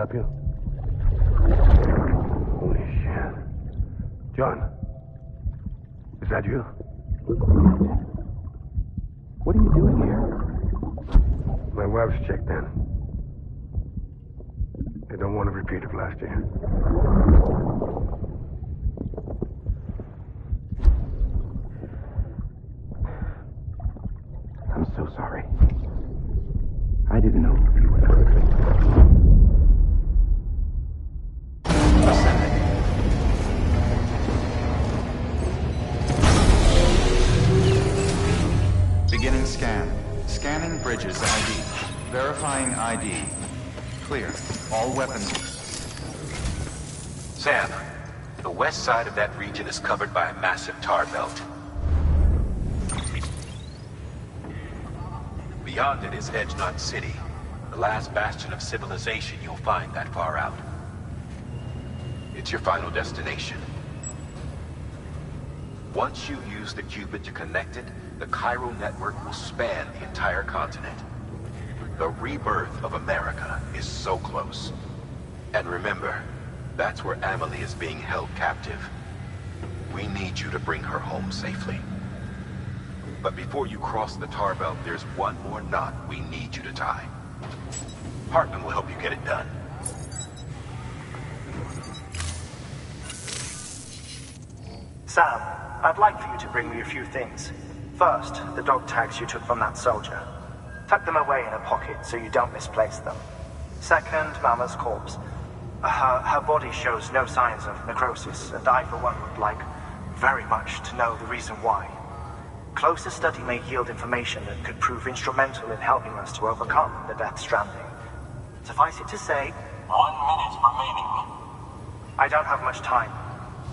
help you? Holy shit. John, is that you? What are you doing here? My wife's checked in. They don't want to repeat of last year. I'm so sorry. I didn't know you were perfect. Beginning scan. Scanning bridges ID. Verifying ID. Clear. All weapons. Sam, the west side of that region is covered by a massive tar belt. Beyond it is Edgenut City, the last bastion of civilization you'll find that far out. It's your final destination. Once you use the qubit to connect it, the Cairo network will span the entire continent. The rebirth of America is so close. And remember, that's where Amelie is being held captive. We need you to bring her home safely. But before you cross the tar belt, there's one more knot we need you to tie. Hartman will help you get it done. Sam, I'd like for you to bring me a few things. First, the dog tags you took from that soldier. Tuck them away in a pocket so you don't misplace them. Second, Mama's corpse. Her body shows no signs of necrosis, and I, for one, would like very much to know the reason why. Closer study may yield information that could prove instrumental in helping us to overcome the Death Stranding. Suffice it to say, 1 minute remaining. I don't have much time.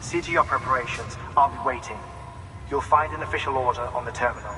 See to your preparations. I'll be waiting. You'll find an official order on the terminal.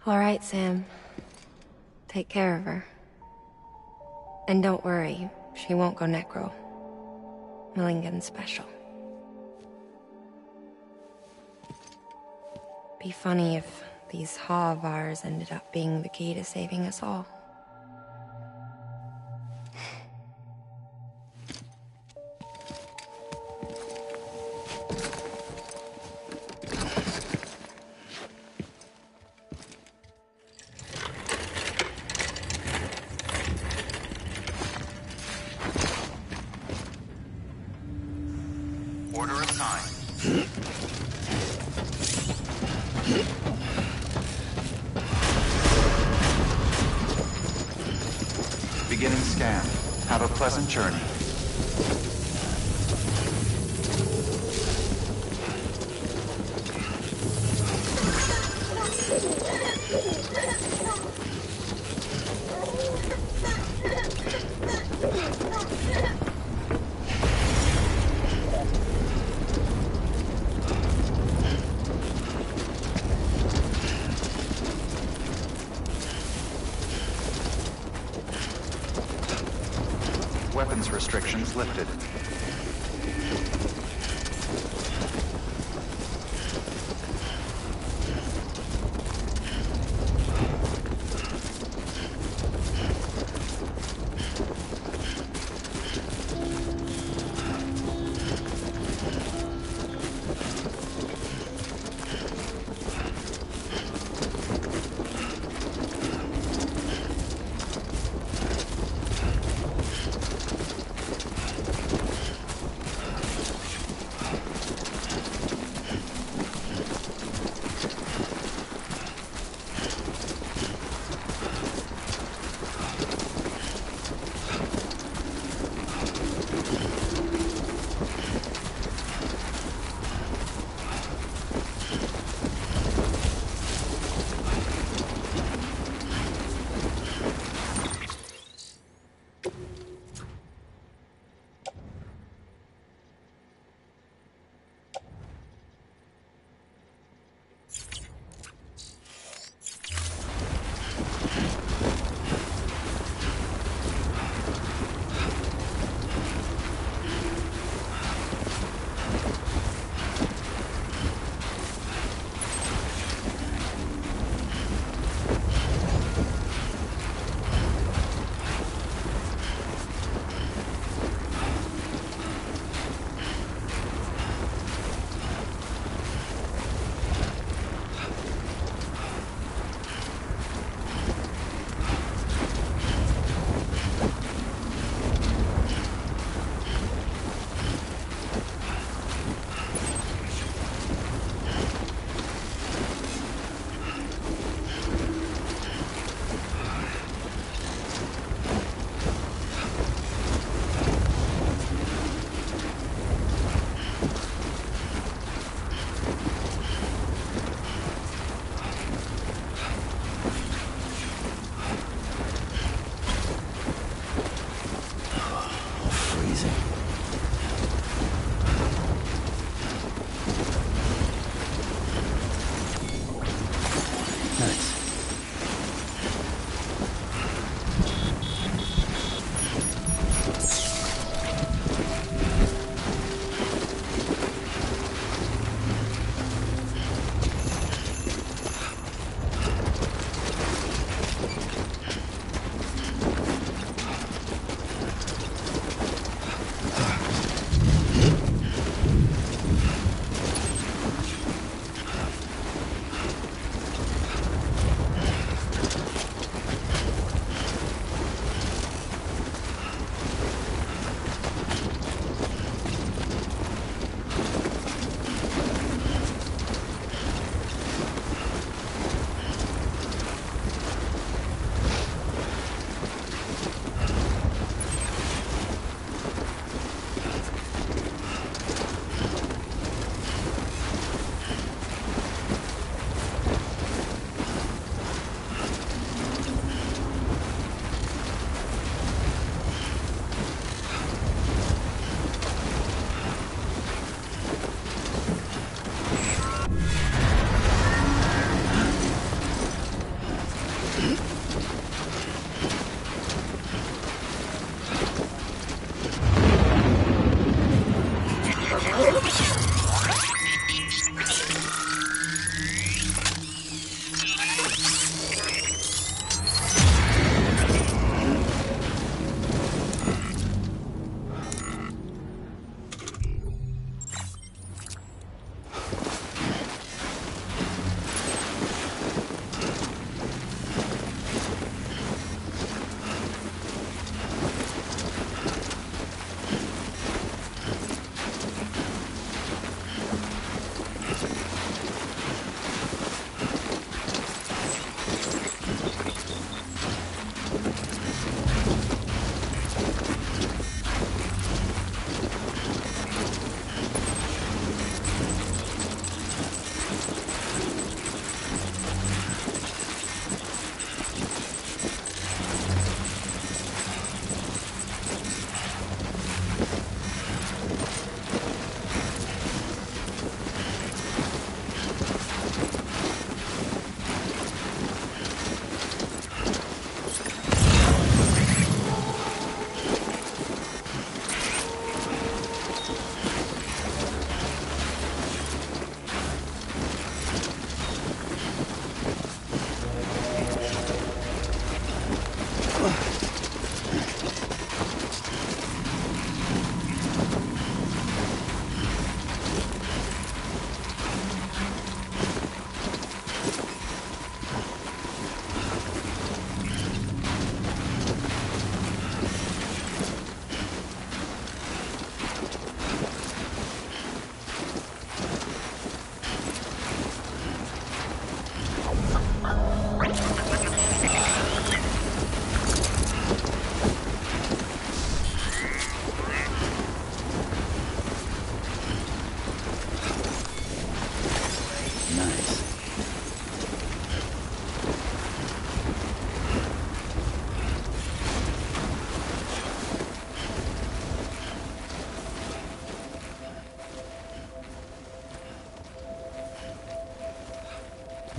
All right, Sam. Take care of her. And don't worry, she won't go necro. Millingen's special. Be funny if these Ha of ours ended up being the key to saving us all. Order assigned. Beginning scan. Have a pleasant journey. Weapons restrictions lifted.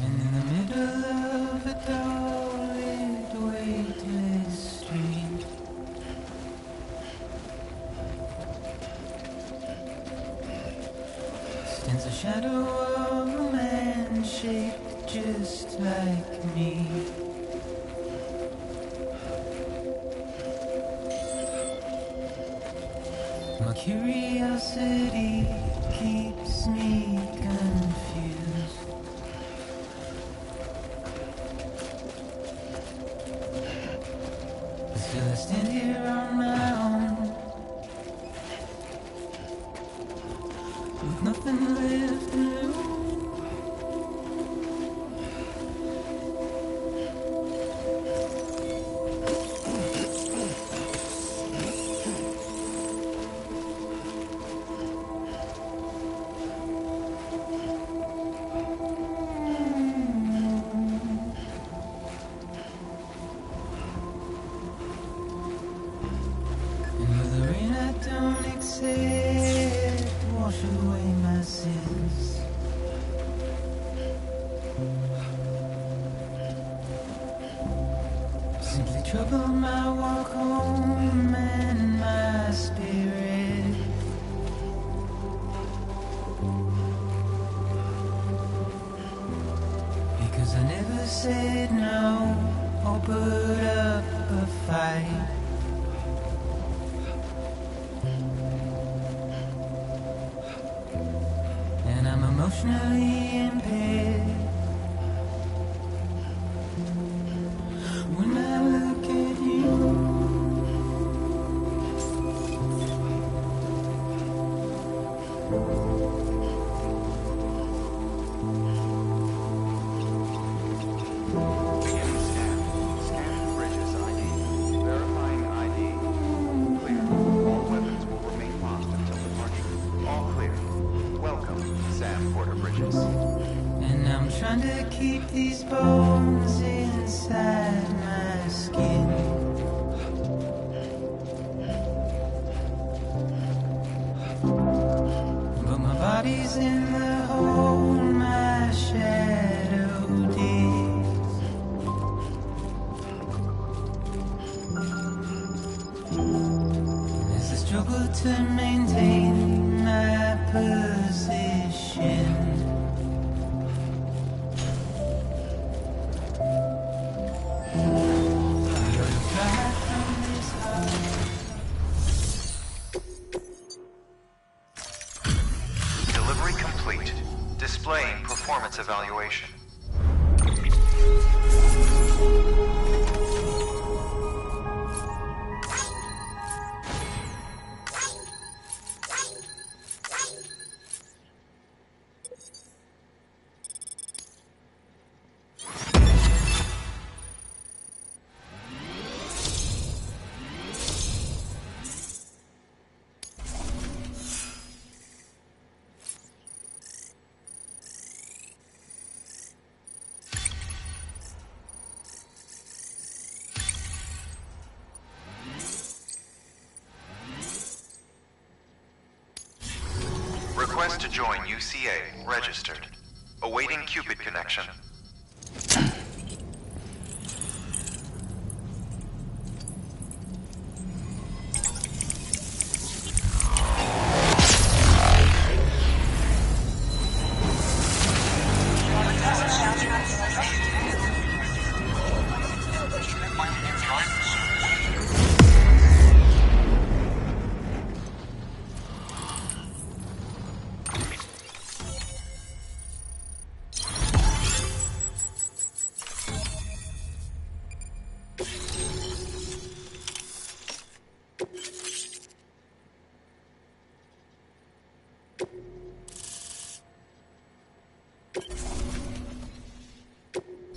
And in the middle of a dull-lit, weightless street, stands the shadow of a man shaped just like me. My curiosity keeps me confused. But still I stand here on my own, with nothing left to lose. And with the rain I don't accept, wash away my sins. Simply trouble my walk home and my spirit. Because I never said no or put up a fight. And I'm emotionally impaired when I look at you. Beginning scan. Scan bridges ID. Verifying ID. Clear. All weapons will remain locked until departure. All clear. Welcome, Sam Porter Bridges. And I'm trying to keep these bones inside my skin. But my body's in the hole my shadow digs. As I struggle to maintain my position. Delivery complete. Displaying performance evaluation. Request to join UCA. Registered. Awaiting Cupid connection.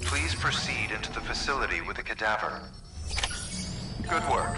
Please proceed into the facility with the cadaver. Good work.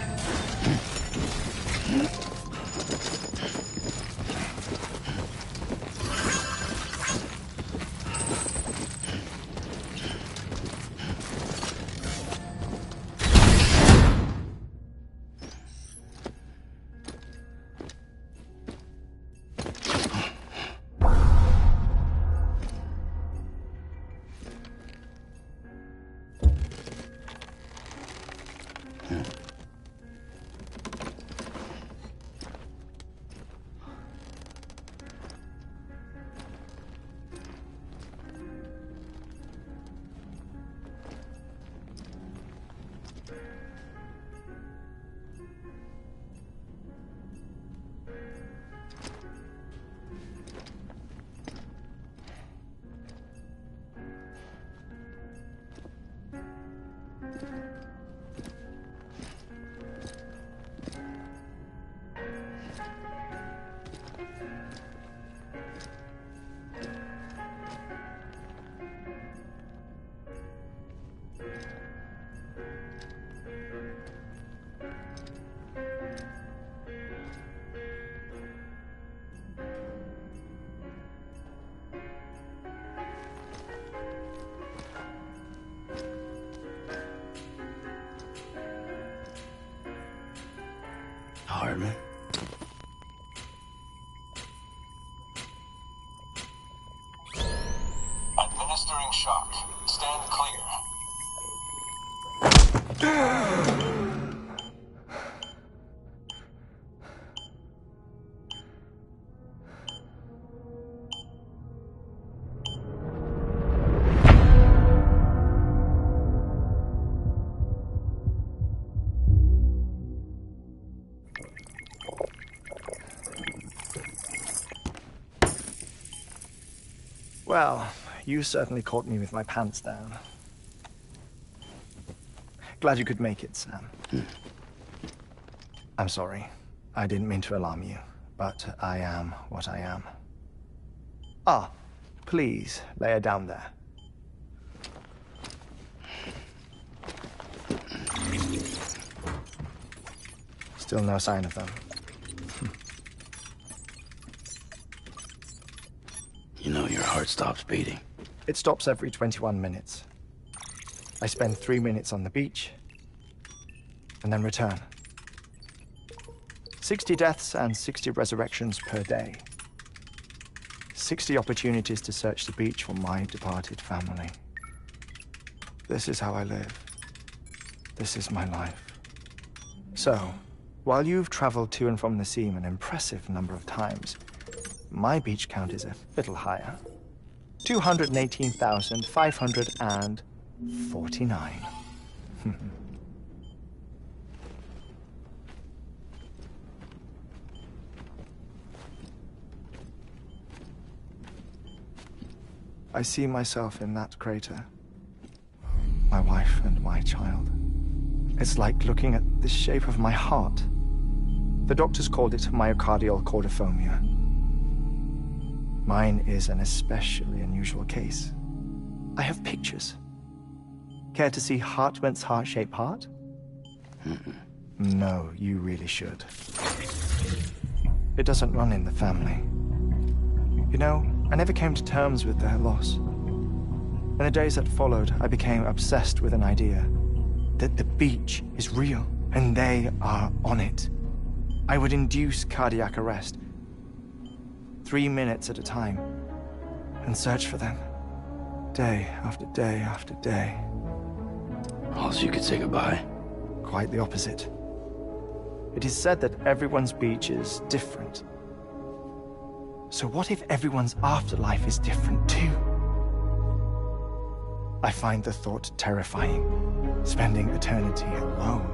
and clear. Well, you certainly caught me with my pants down. Glad you could make it, Sam. I'm sorry. I didn't mean to alarm you, but I am what I am. Ah, please, lay her down there. Still no sign of them. You know your heart stops beating. It stops every 21 minutes. I spend 3 minutes on the beach, and then return. 60 deaths and 60 resurrections per day. 60 opportunities to search the beach for my departed family. This is how I live. This is my life. So, while you've traveled to and from the seam an impressive number of times, my beach count is a little higher. 218,549. I see myself in that crater. My wife and my child. It's like looking at the shape of my heart. The doctors called it myocardial chordophobia. Mine is an especially unusual case. I have pictures. Care to see Hartman's heart-shaped heart? No, you really should. It doesn't run in the family. You know, I never came to terms with their loss. In the days that followed, I became obsessed with an idea that the beach is real and they are on it. I would induce cardiac arrest, 3 minutes at a time, and search for them, day after day after day. Also, you could say goodbye. Quite the opposite. It is said that everyone's beach is different. So what if everyone's afterlife is different too? I find the thought terrifying, spending eternity alone,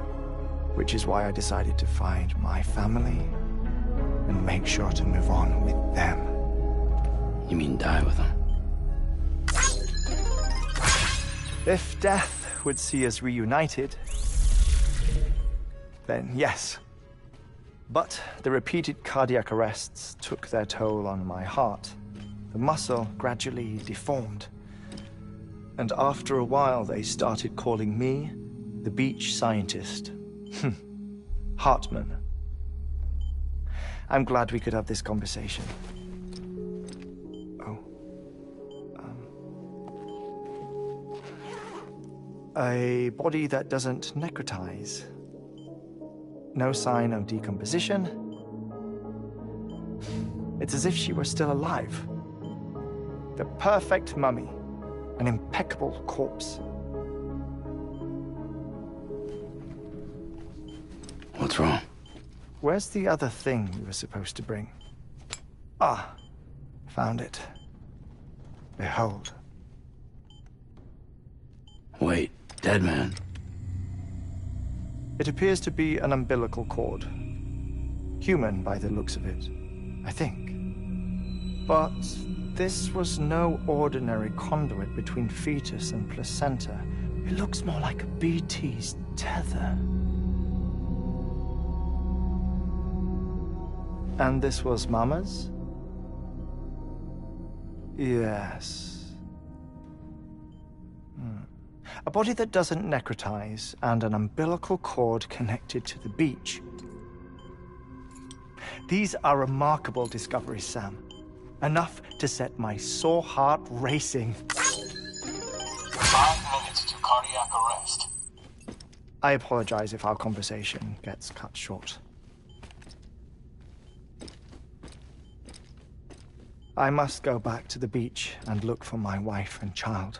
which is why I decided to find my family and make sure to move on with them. You mean die with them? If death would see us reunited, then yes. But the repeated cardiac arrests took their toll on my heart. The muscle gradually deformed. And after a while, they started calling me the beach scientist. Hartman. I'm glad we could have this conversation. A body that doesn't necrotize. No sign of decomposition. It's as if she were still alive. The perfect mummy. An impeccable corpse. What's wrong? Where's the other thing you were supposed to bring? Ah, found it. Behold. Wait, dead man. It appears to be an umbilical cord. Human by the looks of it, I think. But this was no ordinary conduit between fetus and placenta. It looks more like a BT's tether. And this was Mama's? Yes. A body that doesn't necrotize and an umbilical cord connected to the beach. These are remarkable discoveries, Sam. Enough to set my sore heart racing. 5 minutes to cardiac arrest. I apologize if our conversation gets cut short. I must go back to the beach and look for my wife and child.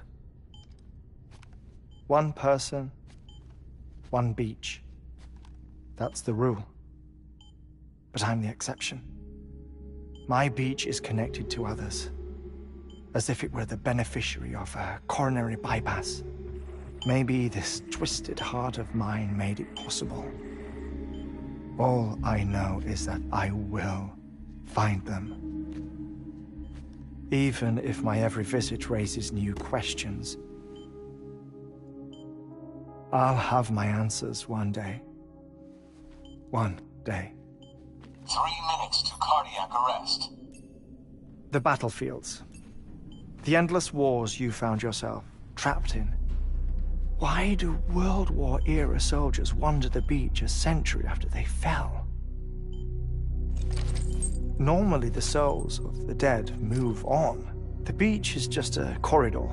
One person, one beach. That's the rule. But I'm the exception. My beach is connected to others, as if it were the beneficiary of a coronary bypass. Maybe this twisted heart of mine made it possible. All I know is that I will find them. Even if my every visit raises new questions, I'll have my answers one day. One day. 3 minutes to cardiac arrest. The battlefields. The endless wars you found yourself trapped in. Why do World War-era soldiers wander the beach a century after they fell? Normally, the souls of the dead move on. The beach is just a corridor,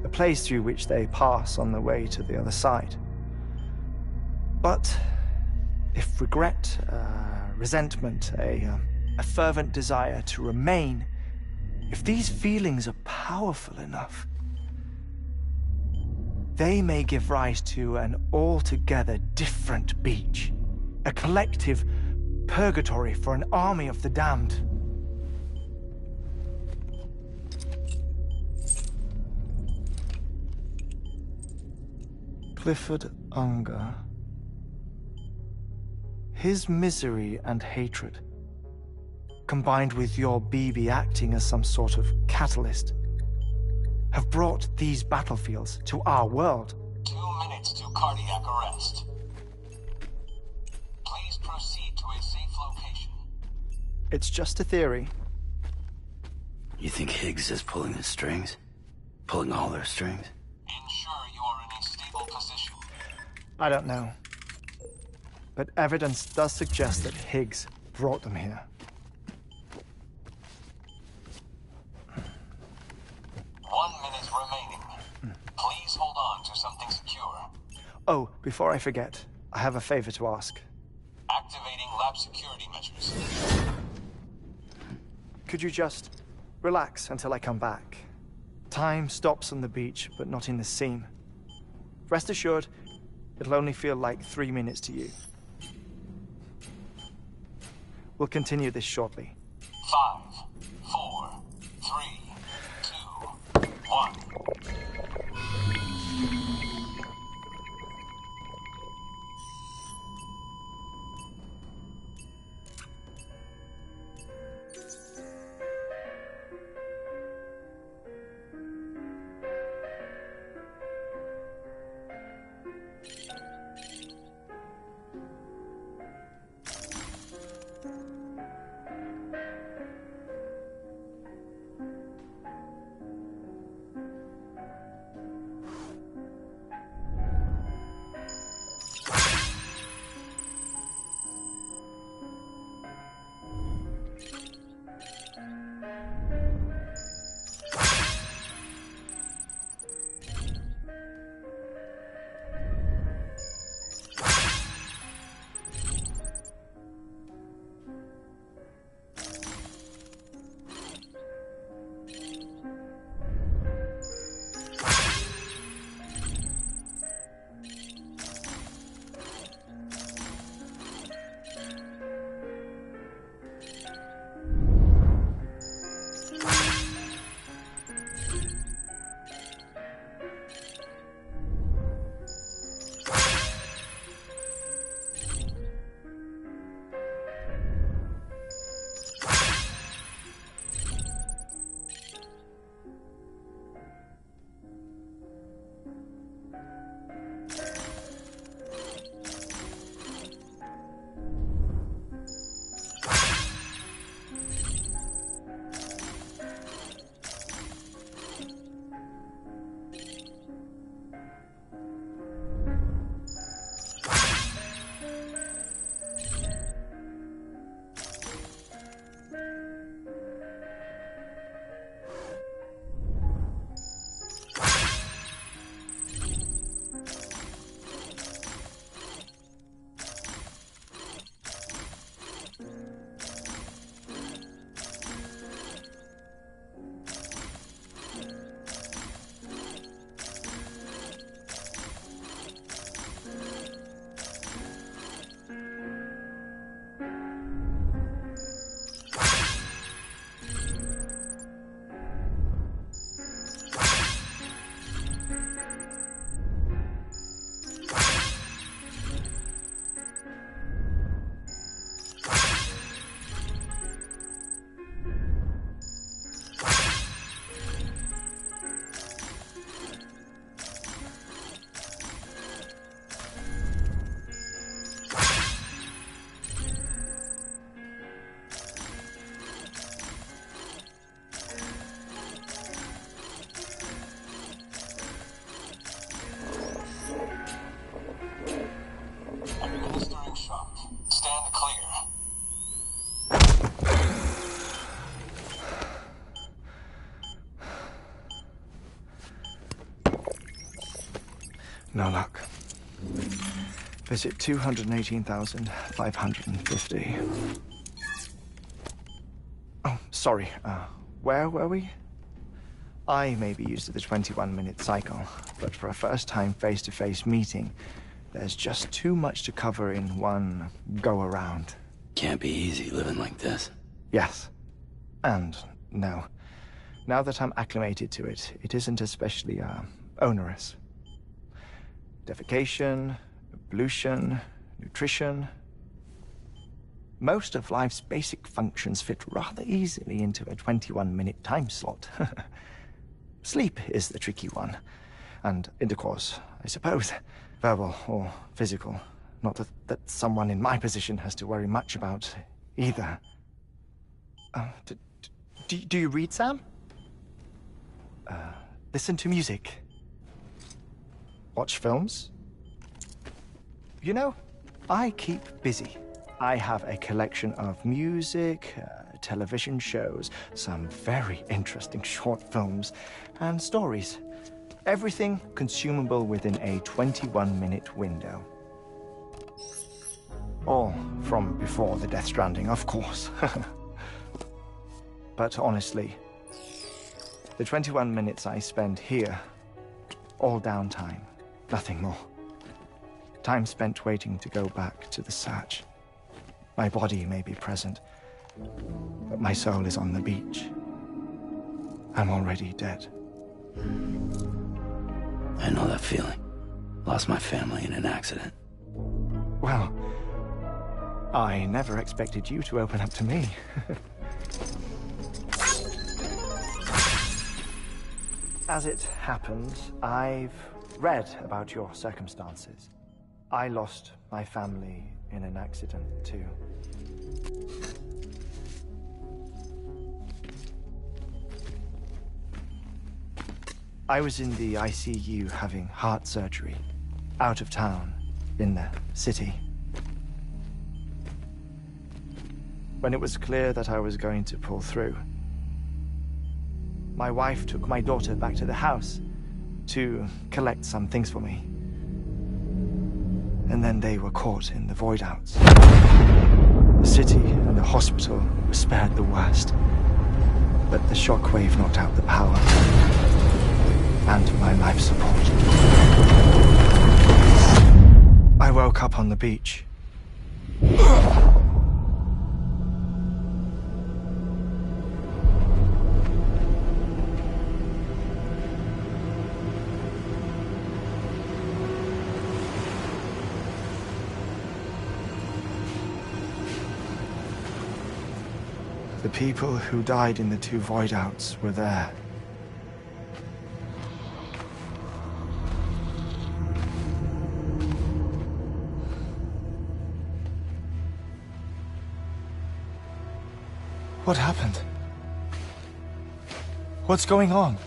a place through which they pass on the way to the other side. But if regret, resentment, a fervent desire to remain, if these feelings are powerful enough, they may give rise to an altogether different beach, a collective purgatory for an army of the damned. Clifford Unger. His misery and hatred, combined with your BB acting as some sort of catalyst, have brought these battlefields to our world. 2 minutes to cardiac arrest. Please proceed to a safe location. It's just a theory. You think Higgs is pulling the strings? Pulling all their strings? Ensure you are in a stable position. I don't know. But evidence does suggest that Higgs brought them here. 1 minute remaining. Please hold on to something secure. Oh, before I forget, I have a favor to ask. Activating lab security measures. Could you just relax until I come back? Time stops on the beach, but not in the scene. Rest assured, it'll only feel like 3 minutes to you. We'll continue this shortly. 5, 4, 3, 2, 1. No luck. Visit 218,550. Oh, sorry. Where were we? I may be used to the 21-minute cycle, but for a first-time face-to-face meeting, there's just too much to cover in one go-around. Can't be easy living like this. Yes. And no. Now that I'm acclimated to it, it isn't especially, onerous. Defecation, pollution, nutrition. Most of life's basic functions fit rather easily into a 21-minute time slot. Sleep is the tricky one. And intercourse, I suppose. Verbal or physical. Not that someone in my position has to worry much about either. Do you read, Sam? Listen to music. Watch films. You know, I keep busy. I have a collection of music, television shows, some very interesting short films, and stories. Everything consumable within a 21-minute window. All from before the Death Stranding, of course. But honestly, the 21 minutes I spend here, all downtime, nothing more. Time spent waiting to go back to the search. My body may be present, but my soul is on the beach. I'm already dead. I know that feeling. Lost my family in an accident. Well, I never expected you to open up to me. As it happens, I've read about your circumstances. I lost my family in an accident, too. I was in the ICU having heart surgery, out of town, in the city. When it was clear that I was going to pull through, my wife took my daughter back to the house to collect some things for me. And then they were caught in the void-outs. The city and the hospital were spared the worst, but the shockwave knocked out the power and my life support. I woke up on the beach. The people who died in the two void-outs were there. What happened? What's going on?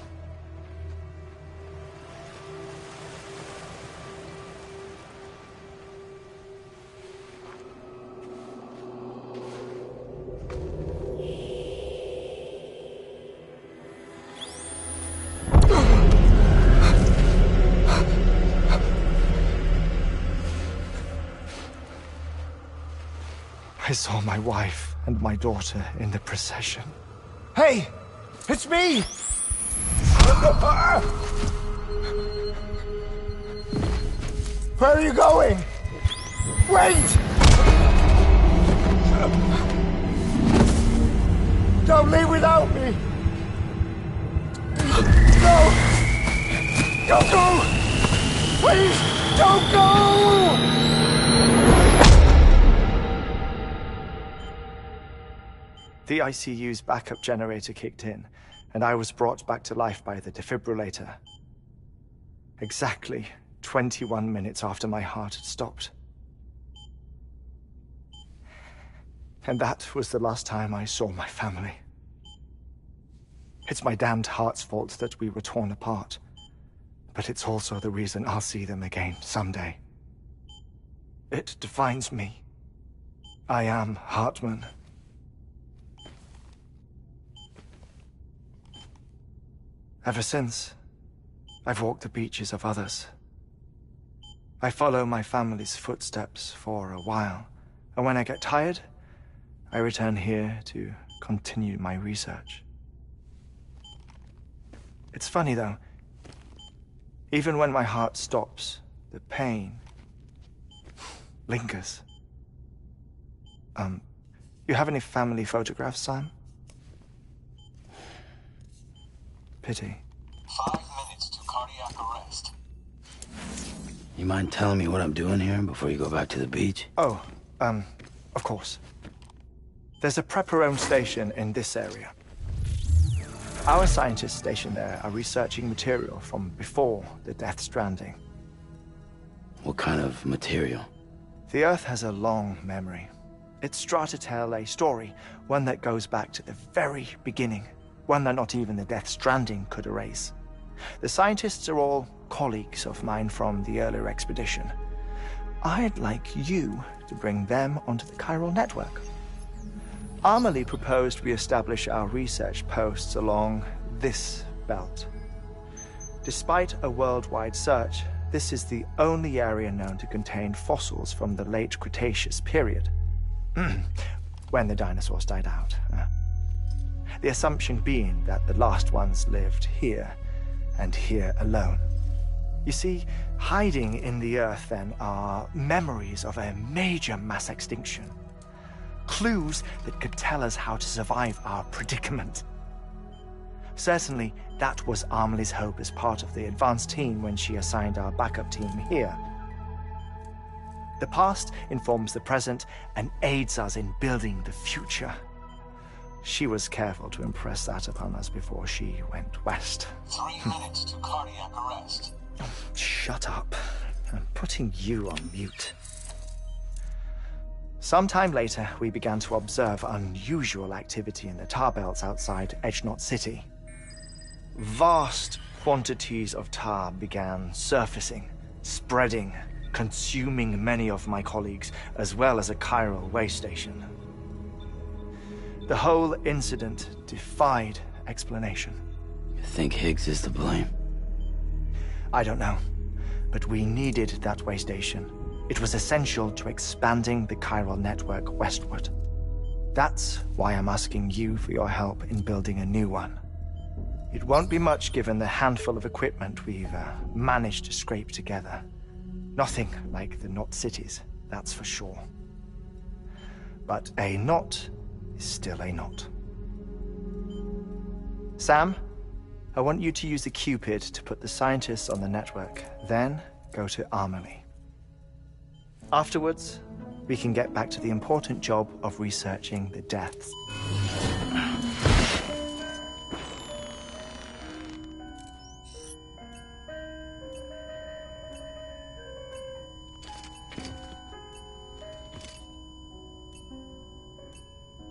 I saw my wife and my daughter in the procession. Hey! It's me! Where are you going? Wait! Don't leave without me! No! Don't go! Please, don't go! The ICU's backup generator kicked in, and I was brought back to life by the defibrillator. Exactly 21 minutes after my heart had stopped. And that was the last time I saw my family. It's my damned heart's fault that we were torn apart, but it's also the reason I'll see them again someday. It defines me. I am Hartman. Ever since, I've walked the beaches of others, I follow my family's footsteps for a while, and when I get tired, I return here to continue my research. It's funny, though. Even when my heart stops, the pain lingers. You have any family photographs, Sam? Pity. 5 minutes to cardiac arrest. You mind telling me what I'm doing here before you go back to the beach? Oh, of course. There's a prepper-owned station in this area. Our scientists stationed there are researching material from before the Death Stranding. What kind of material? The Earth has a long memory. It's trying to tell a story, one that goes back to the very beginning, one that not even the Death Stranding could erase. The scientists are all colleagues of mine from the earlier expedition. I'd like you to bring them onto the chiral network. Amelie proposed we establish our research posts along this belt. Despite a worldwide search, this is the only area known to contain fossils from the late Cretaceous period. When the dinosaurs died out. The assumption being that the last ones lived here, and here alone. You see, hiding in the Earth, then, are memories of a major mass extinction. Clues that could tell us how to survive our predicament. Certainly, that was Amelie's hope as part of the advanced team when she assigned our backup team here. The past informs the present and aids us in building the future. She was careful to impress that upon us before she went west. 3 minutes to cardiac arrest. Shut up. I'm putting you on mute. Sometime later, we began to observe unusual activity in the tar belts outside Edgenot City. Vast quantities of tar began surfacing, spreading, consuming many of my colleagues, as well as a chiral way station. The whole incident defied explanation. You think Higgs is to blame? I don't know, but we needed that way station. It was essential to expanding the chiral network westward. That's why I'm asking you for your help in building a new one. It won't be much given the handful of equipment we've managed to scrape together. Nothing like the knot cities, that's for sure. But a knot is still a knot. Sam, I want you to use the Cupid to put the scientists on the network, then go to Amelie. Afterwards, we can get back to the important job of researching the deaths.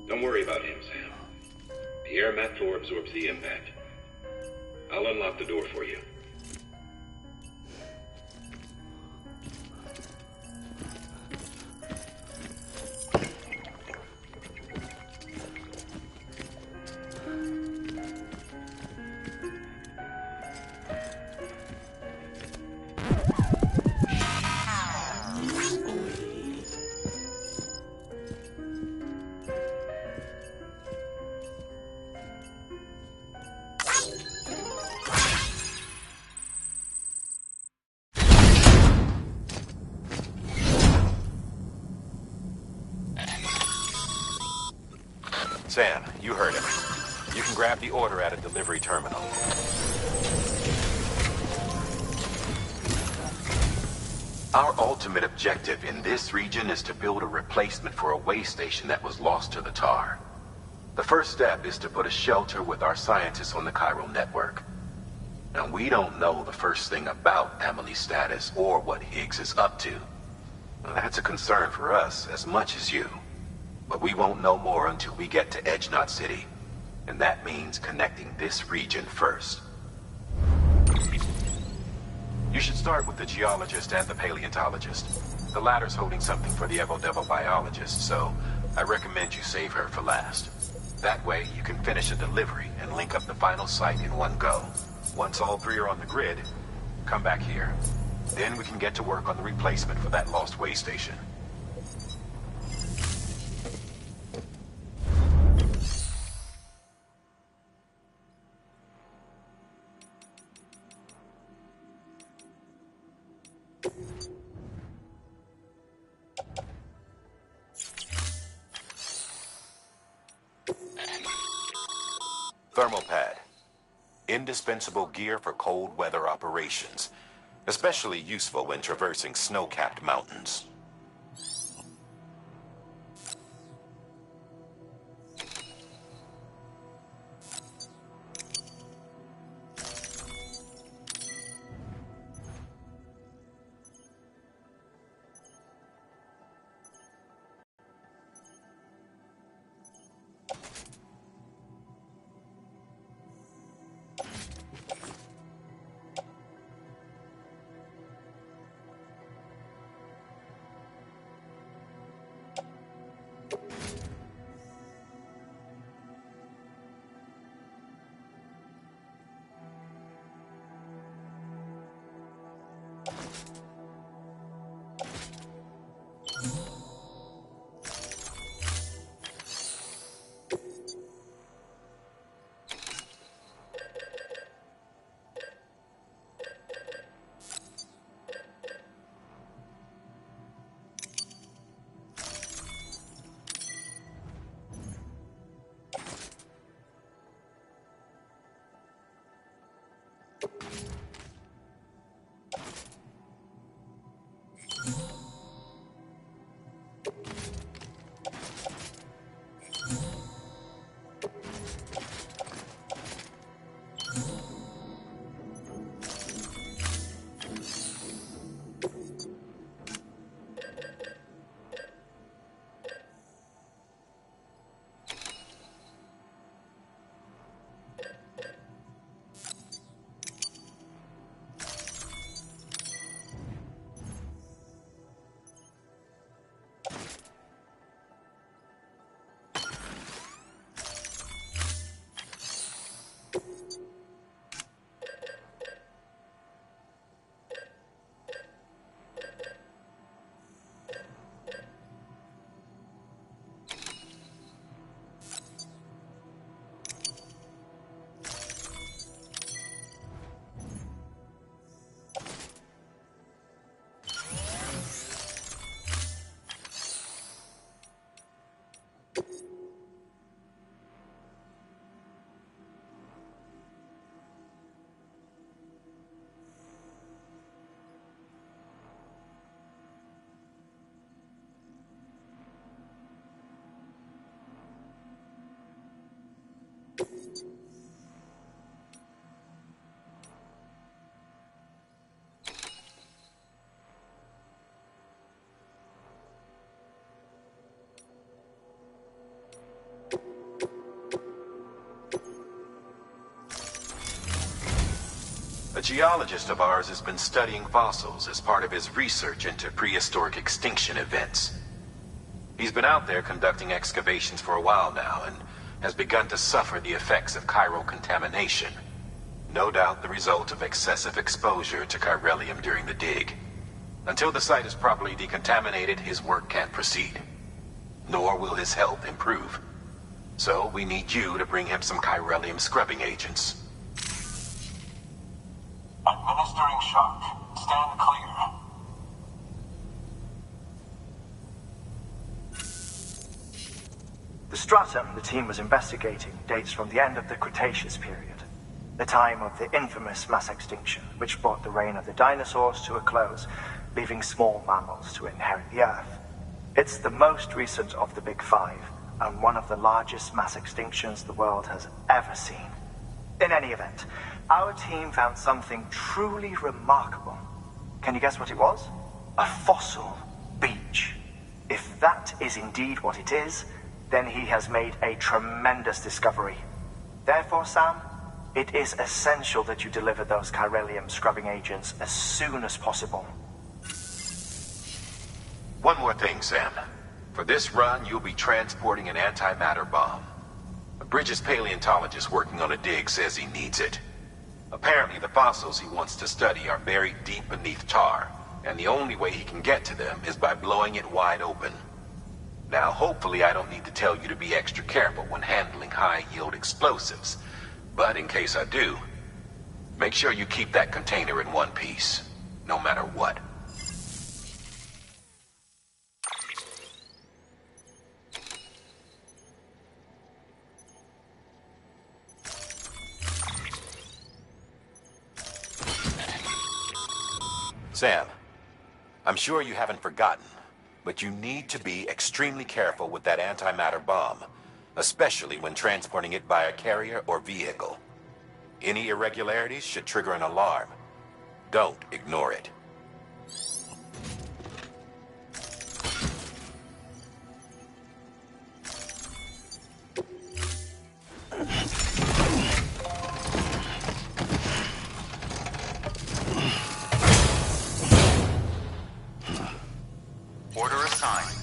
Don't worry about him, Sam. The air mat floor absorbs the impact. I'll unlock the door for you. Sam, you heard him. You can grab the order at a delivery terminal. Our ultimate objective in this region is to build a replacement for a way station that was lost to the tar. The first step is to put a shelter with our scientists on the chiral network. Now, we don't know the first thing about Amelie's status or what Higgs is up to. Well, that's a concern for us as much as you. But we won't know more until we get to Edgenot City. And that means connecting this region first. You should start with the geologist and the paleontologist. The latter's holding something for the Evo-Devo biologist, so I recommend you save her for last. That way, you can finish a delivery and link up the final site in one go. Once all three are on the grid, come back here. Then we can get to work on the replacement for that lost way station. Thermal pad. Indispensable gear for cold weather operations. Especially useful when traversing snow-capped mountains. A geologist of ours has been studying fossils as part of his research into prehistoric extinction events. He's been out there conducting excavations for a while now and has begun to suffer the effects of chiral contamination. No doubt the result of excessive exposure to chiralium during the dig. Until the site is properly decontaminated, his work can't proceed. Nor will his health improve. So we need you to bring him some chiralium scrubbing agents. Administering shock. Stand clear. The stratum the team was investigating dates from the end of the Cretaceous period, the time of the infamous mass extinction, which brought the reign of the dinosaurs to a close, leaving small mammals to inherit the Earth. It's the most recent of the Big Five, and one of the largest mass extinctions the world has ever seen. In any event, our team found something truly remarkable. Can you guess what it was? A fossil beach. If that is indeed what it is, then he has made a tremendous discovery. Therefore, Sam, it is essential that you deliver those chiralium scrubbing agents as soon as possible. One more thing, Sam. For this run, you'll be transporting an antimatter bomb. A Bridges paleontologist working on a dig says he needs it. A Apparently, the fossils he wants to study are buried deep beneath tar, and the only way he can get to them is by blowing it wide open. Now, hopefully I don't need to tell you to be extra careful when handling high-yield explosives, but in case I do, make sure you keep that container in one piece, no matter what. Sam, I'm sure you haven't forgotten, but you need to be extremely careful with that antimatter bomb, especially when transporting it via carrier or vehicle. Any irregularities should trigger an alarm. Don't ignore it. Order assigned.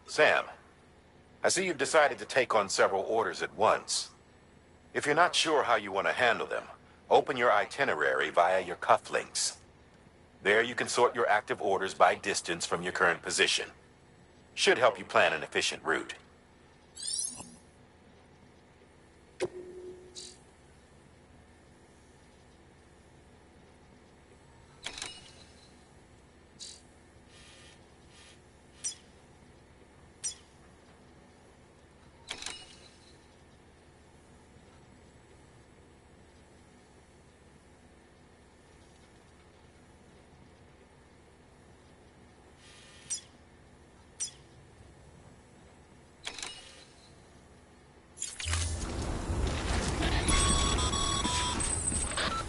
Sam, I see you've decided to take on several orders at once. If you're not sure how you want to handle them, open your itinerary via your cufflinks. There you can sort your active orders by distance from your current position. Should help you plan an efficient route.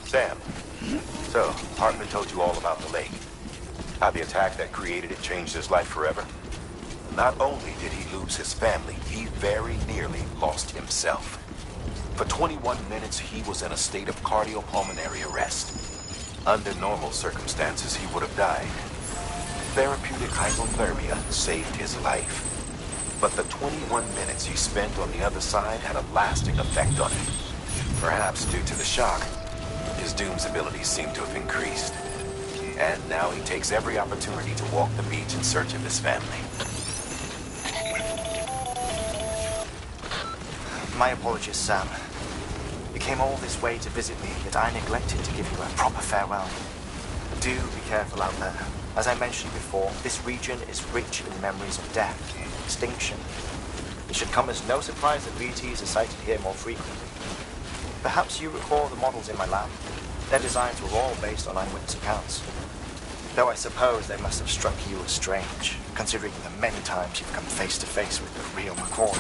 Sam, so Hartman told you all about the lake. How the attack that created it changed his life forever? Not only did he lose his family, he very nearly lost himself. For 21 minutes, he was in a state of cardiopulmonary arrest. Under normal circumstances, he would have died. Therapeutic hypothermia saved his life. But the 21 minutes he spent on the other side had a lasting effect on him. Perhaps due to the shock, his Doom's abilities seem to have increased. And now he takes every opportunity to walk the beach in search of his family. My apologies, Sam. You came all this way to visit me, yet I neglected to give you a proper farewell. Do be careful out there. As I mentioned before, this region is rich in memories of death, extinction. It should come as no surprise that VTs are sighted here more frequently. Perhaps you recall the models in my lab? Their designs were all based on eyewitness accounts. Though I suppose they must have struck you as strange, considering the many times you've come face to face with the real McCoy.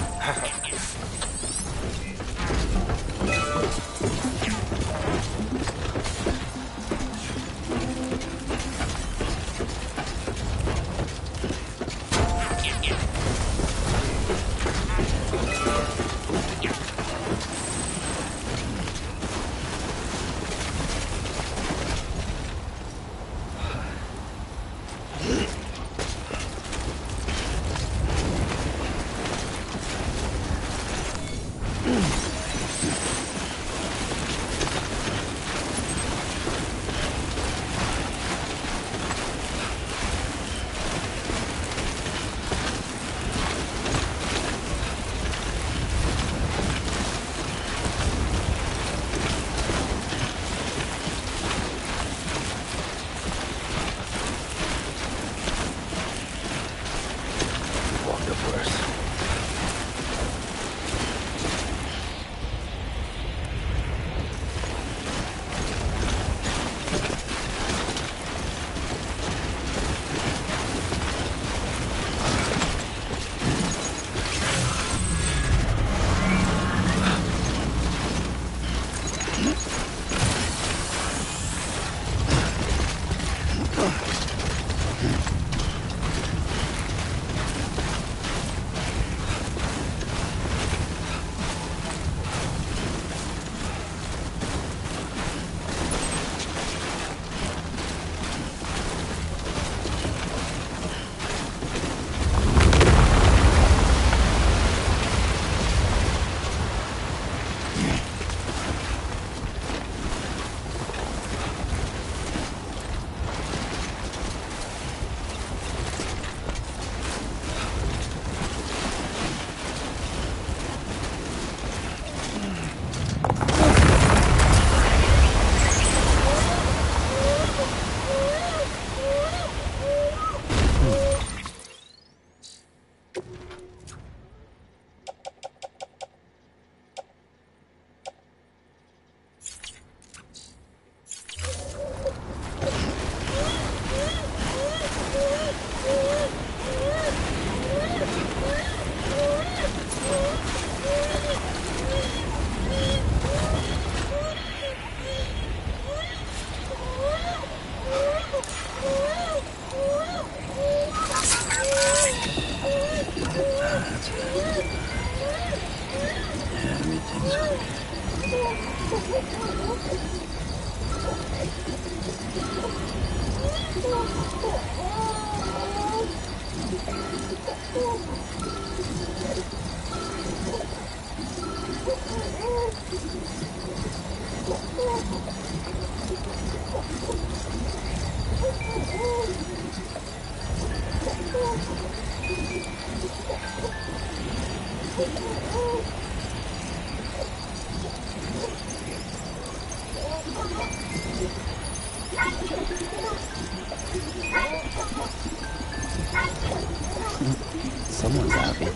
Someone's happy.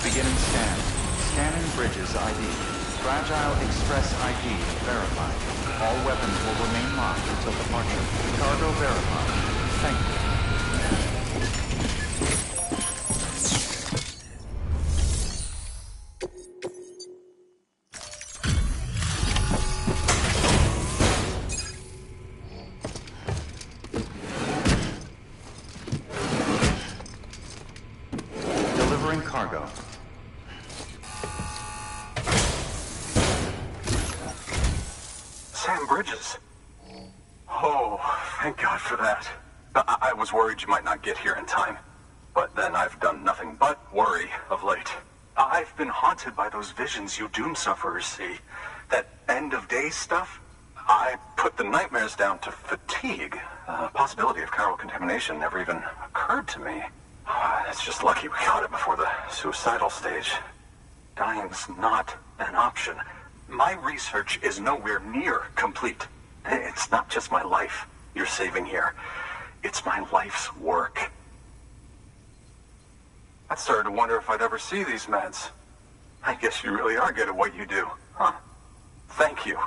Beginning scan. Scanning bridges ID. Fragile Express ID verified. All weapons will remain locked until departure. Cargo verified. Thank you. Delivering cargo. Sam Bridges. Oh, thank God for that. I was worried you might not get here in time. But then I've done nothing but worry of late. I've been haunted by those visions you doom sufferers see. That end of days stuff. I put the nightmares down to fatigue. The possibility of chiral contamination never even occurred to me. It's just lucky we caught it before the suicidal stage. Dying's not an option. My research is nowhere near complete. It's not just my life you're saving here. It's my life's work. I started to wonder if I'd ever see these meds. I guess you really are good at what you do, huh? Thank you.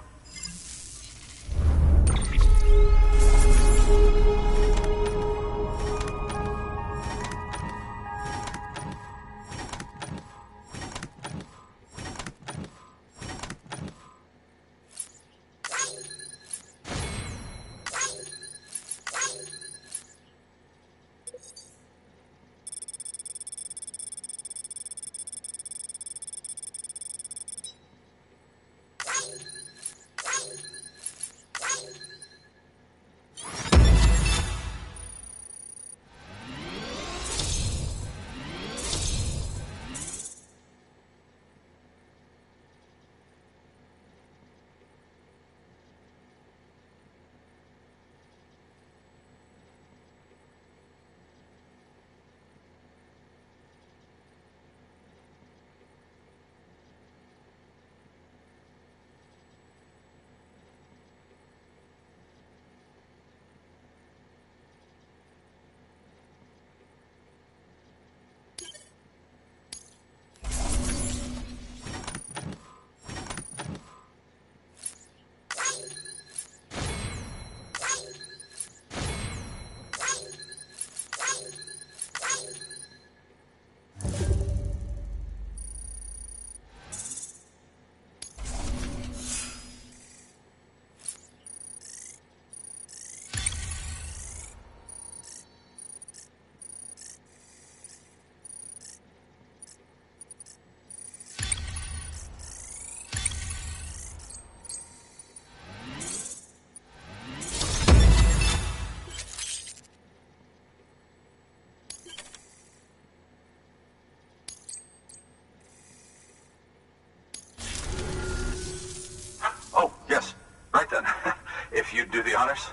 If you'd do the honors.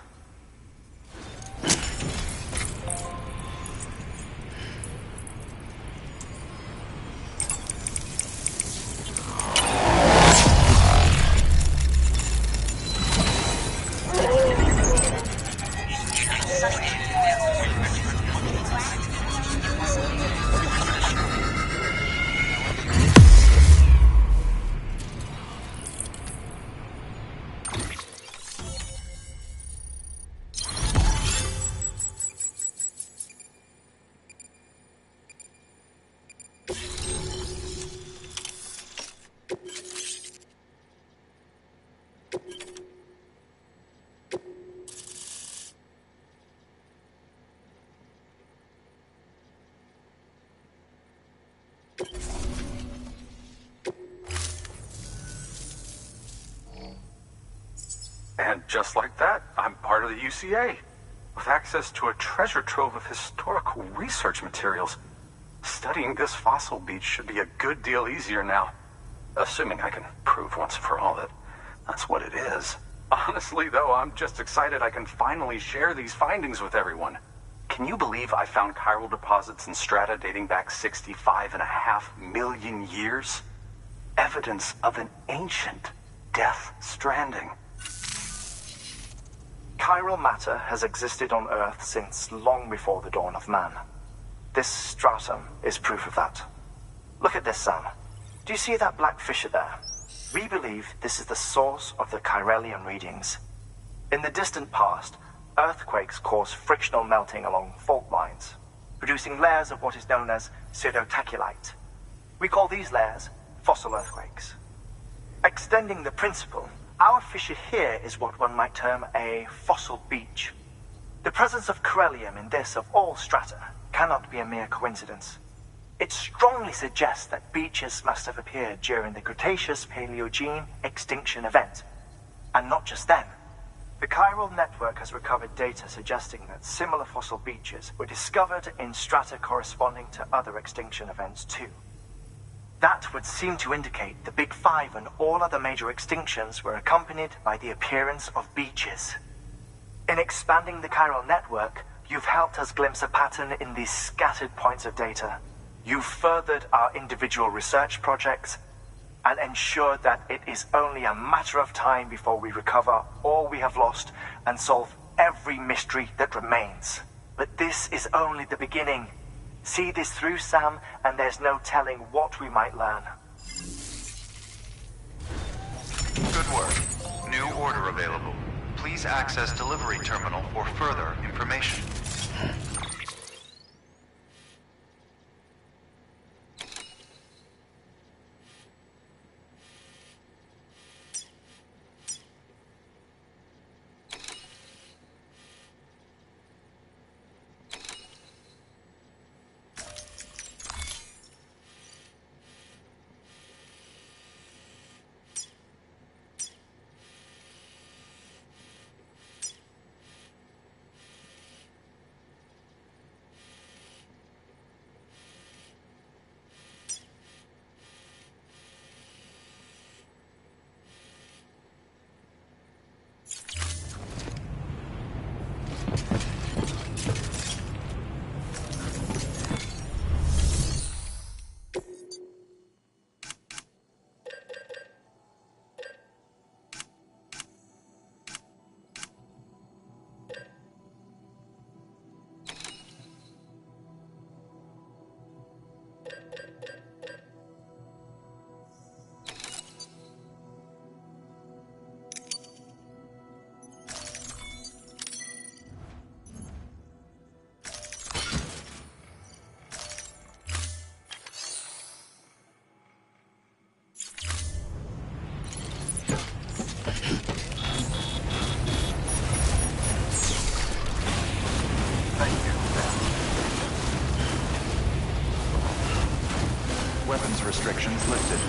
And just like that, I'm part of the UCA, with access to a treasure trove of historical research materials. Studying this fossil beach should be a good deal easier now, assuming I can prove once and for all that that's what it is. Honestly, though, I'm just excited I can finally share these findings with everyone. Can you believe I found chiral deposits in strata dating back 65.5 million years? Evidence of an ancient death stranding. Chiral matter has existed on Earth since long before the dawn of man. This stratum is proof of that. Look at this, Sam. Do you see that black fissure there? We believe this is the source of the Chiralian readings. In the distant past, earthquakes cause frictional melting along fault lines, producing layers of what is known as pseudotachylite. We call these layers fossil earthquakes. Extending the principle, our fissure here is what one might term a fossil beach. The presence of chiralium in this of all strata cannot be a mere coincidence. It strongly suggests that beaches must have appeared during the Cretaceous-Paleogene extinction event. And not just then. The chiral network has recovered data suggesting that similar fossil beaches were discovered in strata corresponding to other extinction events too. That would seem to indicate the Big Five and all other major extinctions were accompanied by the appearance of beaches. In expanding the chiral network, You've helped us glimpse a pattern in these scattered points of data. You've furthered our individual research projects and ensured that it is only a matter of time before we recover all we have lost and solve every mystery that remains. But this is only the beginning. See this through, Sam, and there's no telling what we might learn. Good work. New order available. Please access delivery terminal for further information. Weapons restrictions lifted.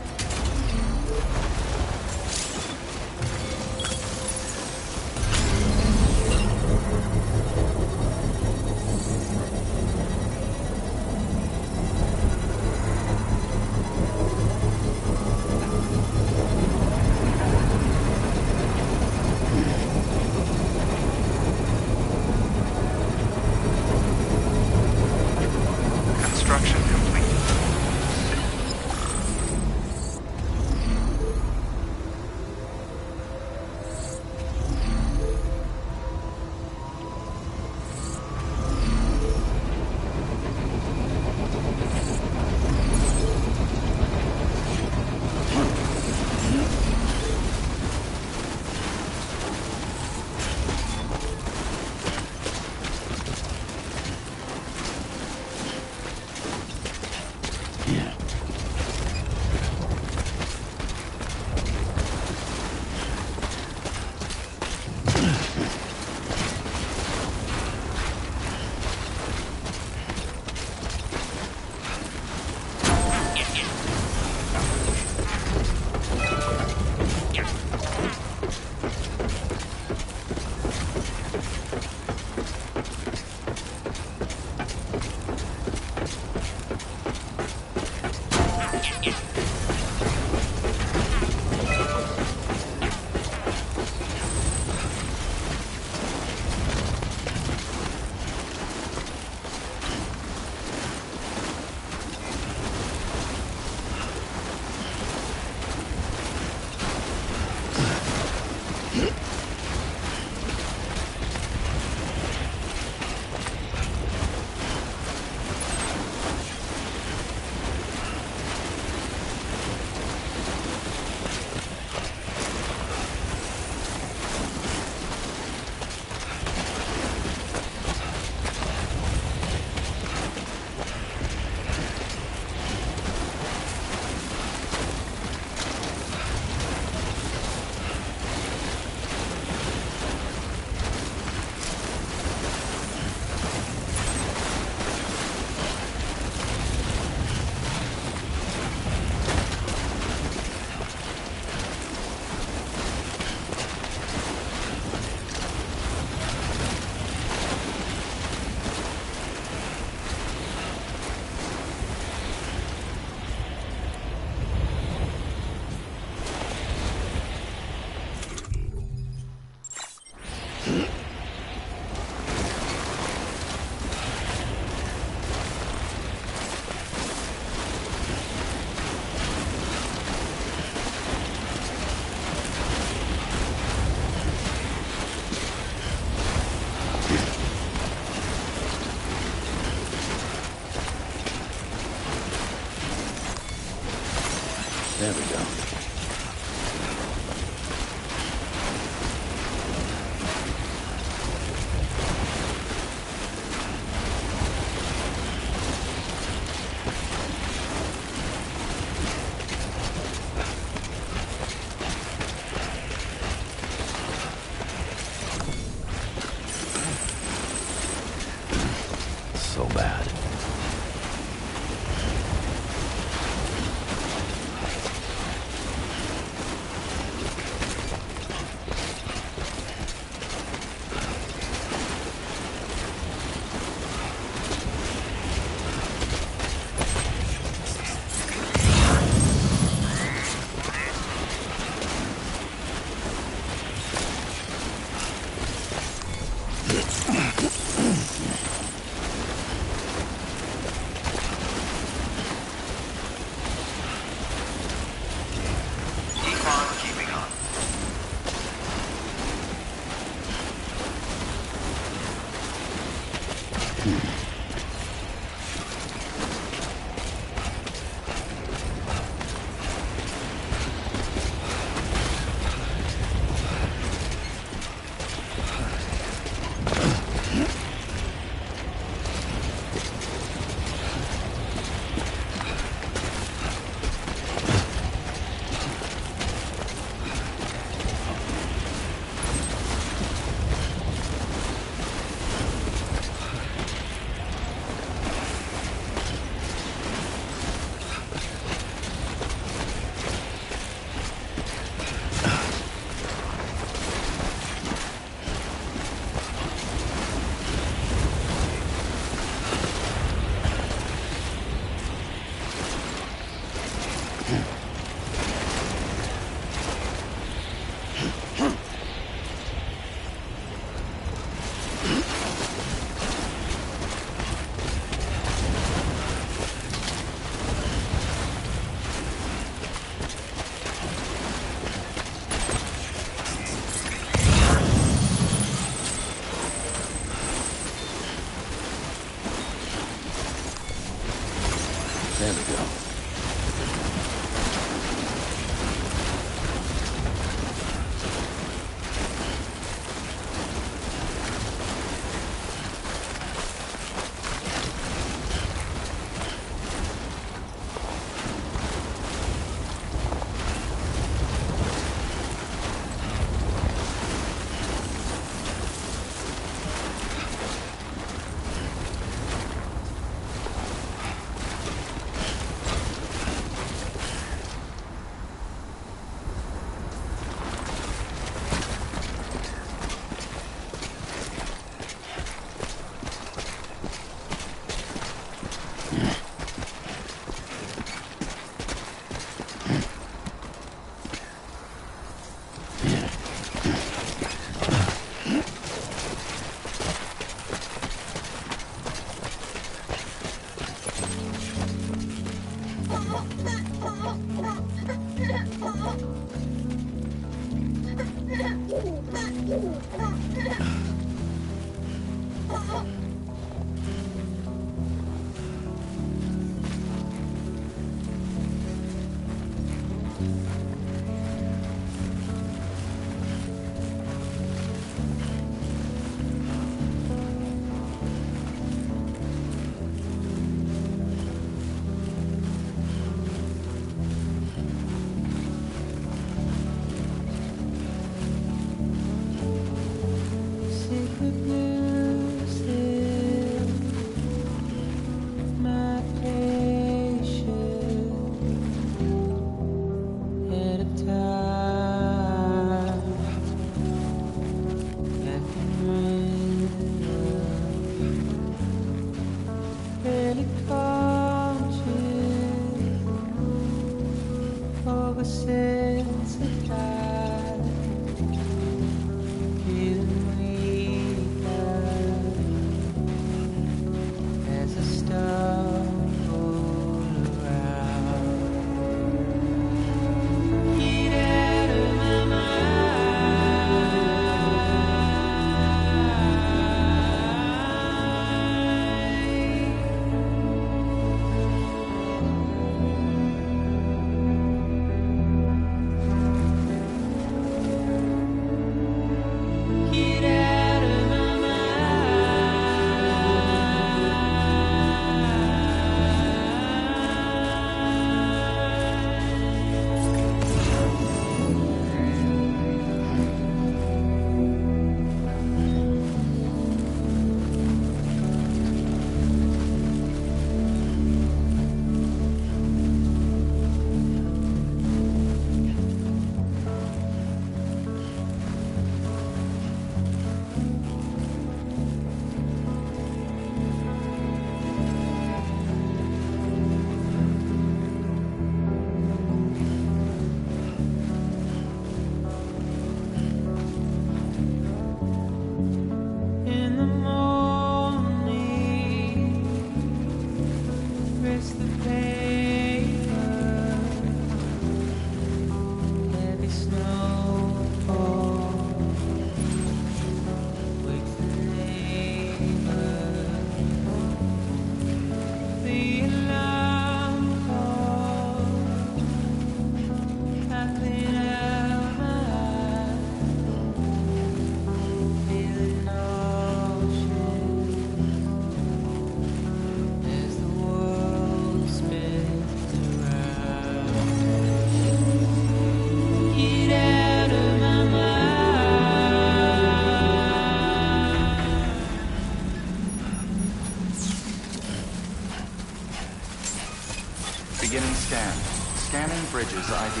Beginning scan. Scanning bridges ID.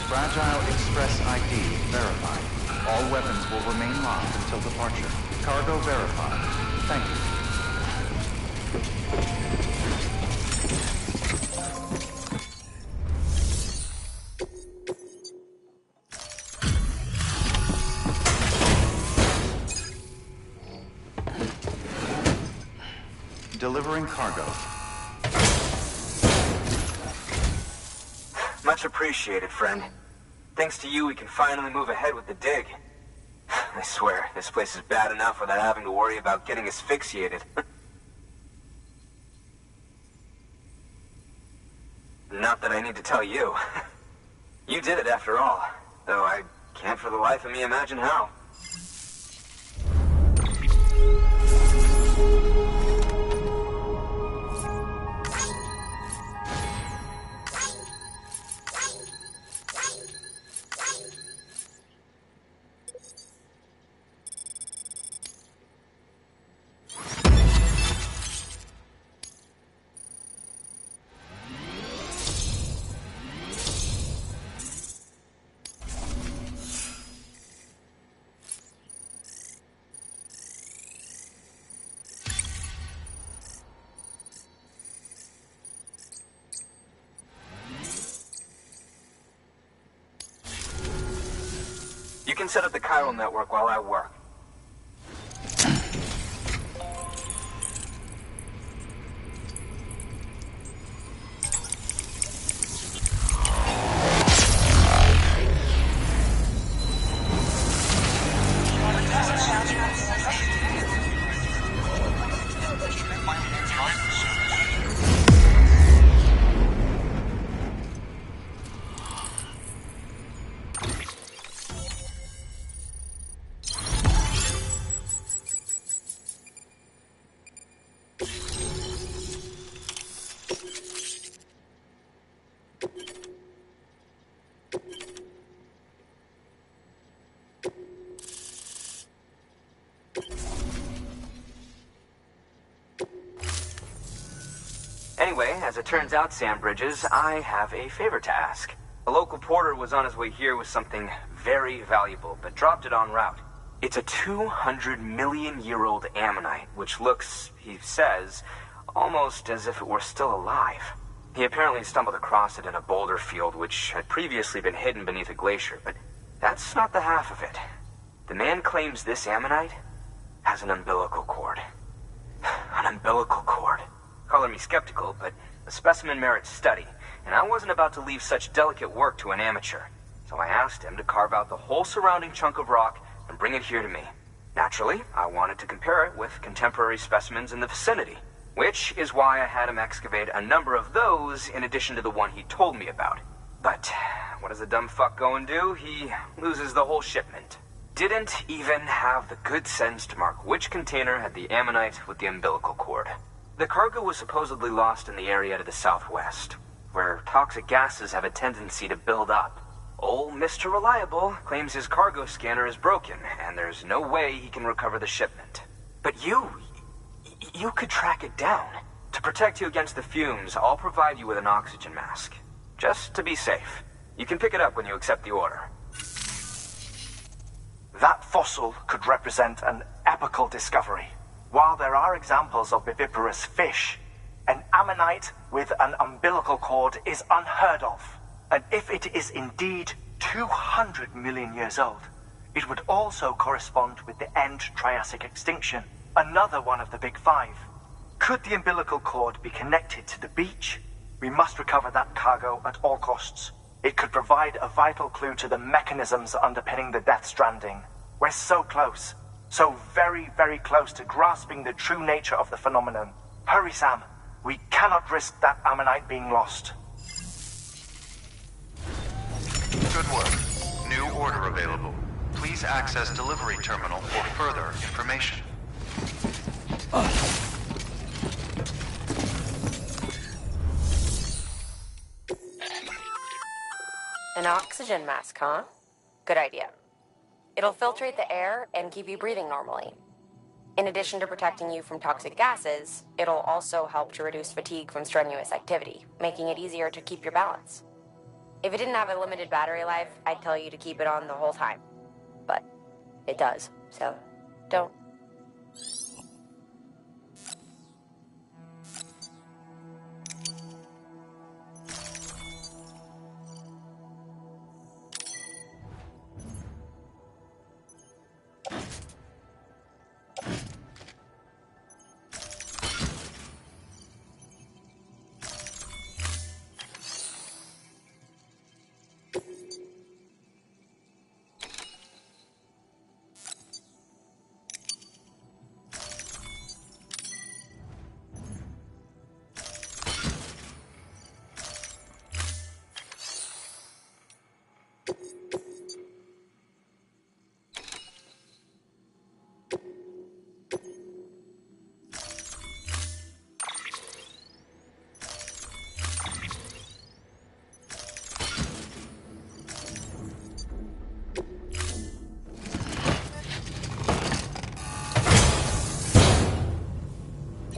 Fragile Express ID verified. All weapons will remain locked until departure. Cargo verified. Thank you. Delivering cargo. Much appreciated, friend. Thanks to you, we can finally move ahead with the dig. I swear, this place is bad enough without having to worry about getting asphyxiated. Not that I need to tell you. You did it after all, though I can't for the life of me imagine how. You can set up the chiral network while I work. Anyway, as it turns out, Sam Bridges, I have a favor to ask. A local porter was on his way here with something very valuable, but dropped it en route. It's a 200-million-year-old ammonite, which looks, he says, almost as if it were still alive. He apparently stumbled across it in a boulder field which had previously been hidden beneath a glacier, but that's not the half of it. The man claims this ammonite has an umbilical cord. An umbilical cord. Color me skeptical, but the specimen merits study, and I wasn't about to leave such delicate work to an amateur. So I asked him to carve out the whole surrounding chunk of rock and bring it here to me. Naturally, I wanted to compare it with contemporary specimens in the vicinity, which is why I had him excavate a number of those in addition to the one he told me about. But what does the dumb fuck go and do? He loses the whole shipment. Didn't even have the good sense to mark which container had the ammonite with the umbilical cord. The cargo was supposedly lost in the area to the southwest, where toxic gases have a tendency to build up. Old Mr. Reliable claims his cargo scanner is broken, and there's no way he can recover the shipment. But you could track it down. To protect you against the fumes, I'll provide you with an oxygen mask. Just to be safe. You can pick it up when you accept the order. That fossil could represent an epochal discovery. While there are examples of viviparous fish, an ammonite with an umbilical cord is unheard of. And if it is indeed 200 million years old, it would also correspond with the end Triassic extinction, another one of the big five. Could the umbilical cord be connected to the beach? We must recover that cargo at all costs. It could provide a vital clue to the mechanisms underpinning the Death Stranding. We're so close. So very, very close to grasping the true nature of the phenomenon. Hurry, Sam. We cannot risk that ammonite being lost. Good work. New order available. Please access delivery terminal for further information. An oxygen mask, huh? Good idea. It'll filtrate the air and keep you breathing normally. In addition to protecting you from toxic gases, it'll also help to reduce fatigue from strenuous activity, making it easier to keep your balance. If it didn't have a limited battery life, I'd tell you to keep it on the whole time. But it does, so don't.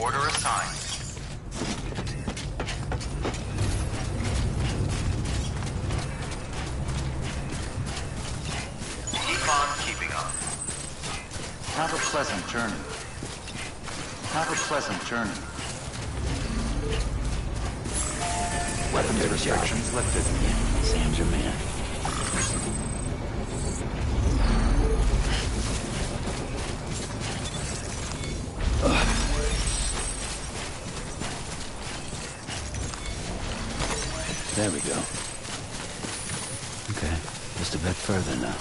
Order assigned. Keep on keeping on. Have a pleasant journey. Have a pleasant journey. Weapons restrictions lifted. Yeah, Sam's your man. There we go. Okay, just a bit further now.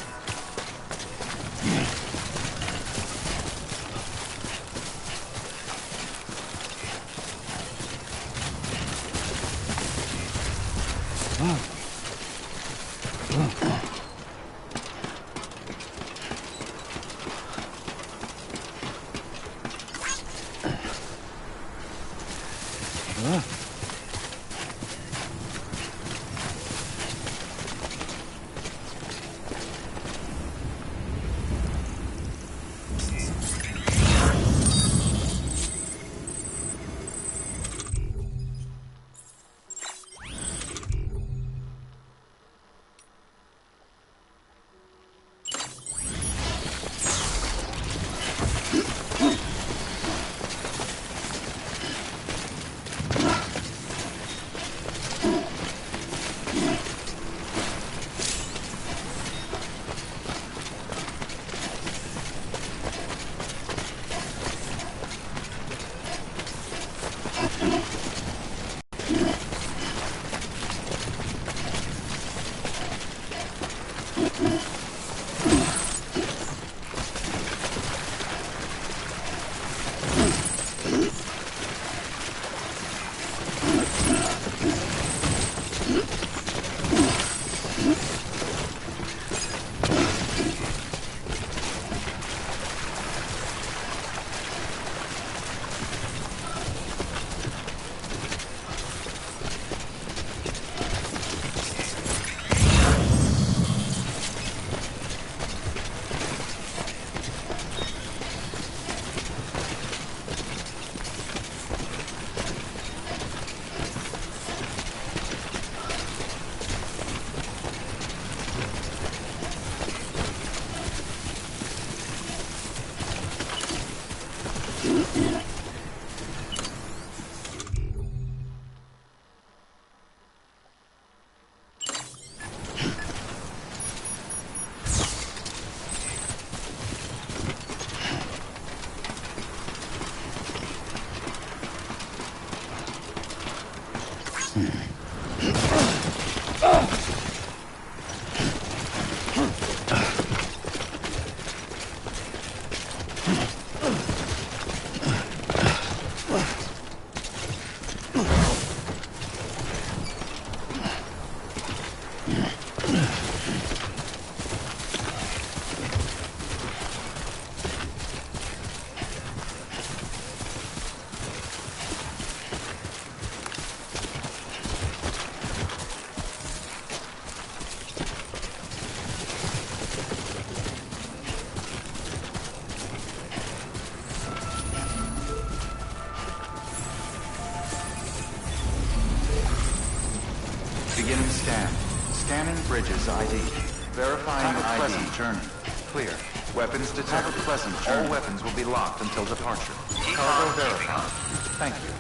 Scan. Scanning bridges ID. Verifying ID. Pleasant journey. Clear. Weapons detected. Pleasant journey. All weapons will be locked until departure. Cargo verified. Thank you.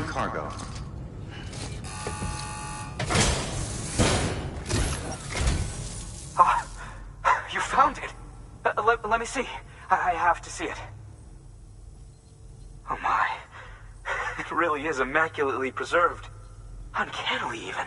Cargo. You found it! Let me see. I have to see it. Oh my. It really is immaculately preserved. Uncannily, even.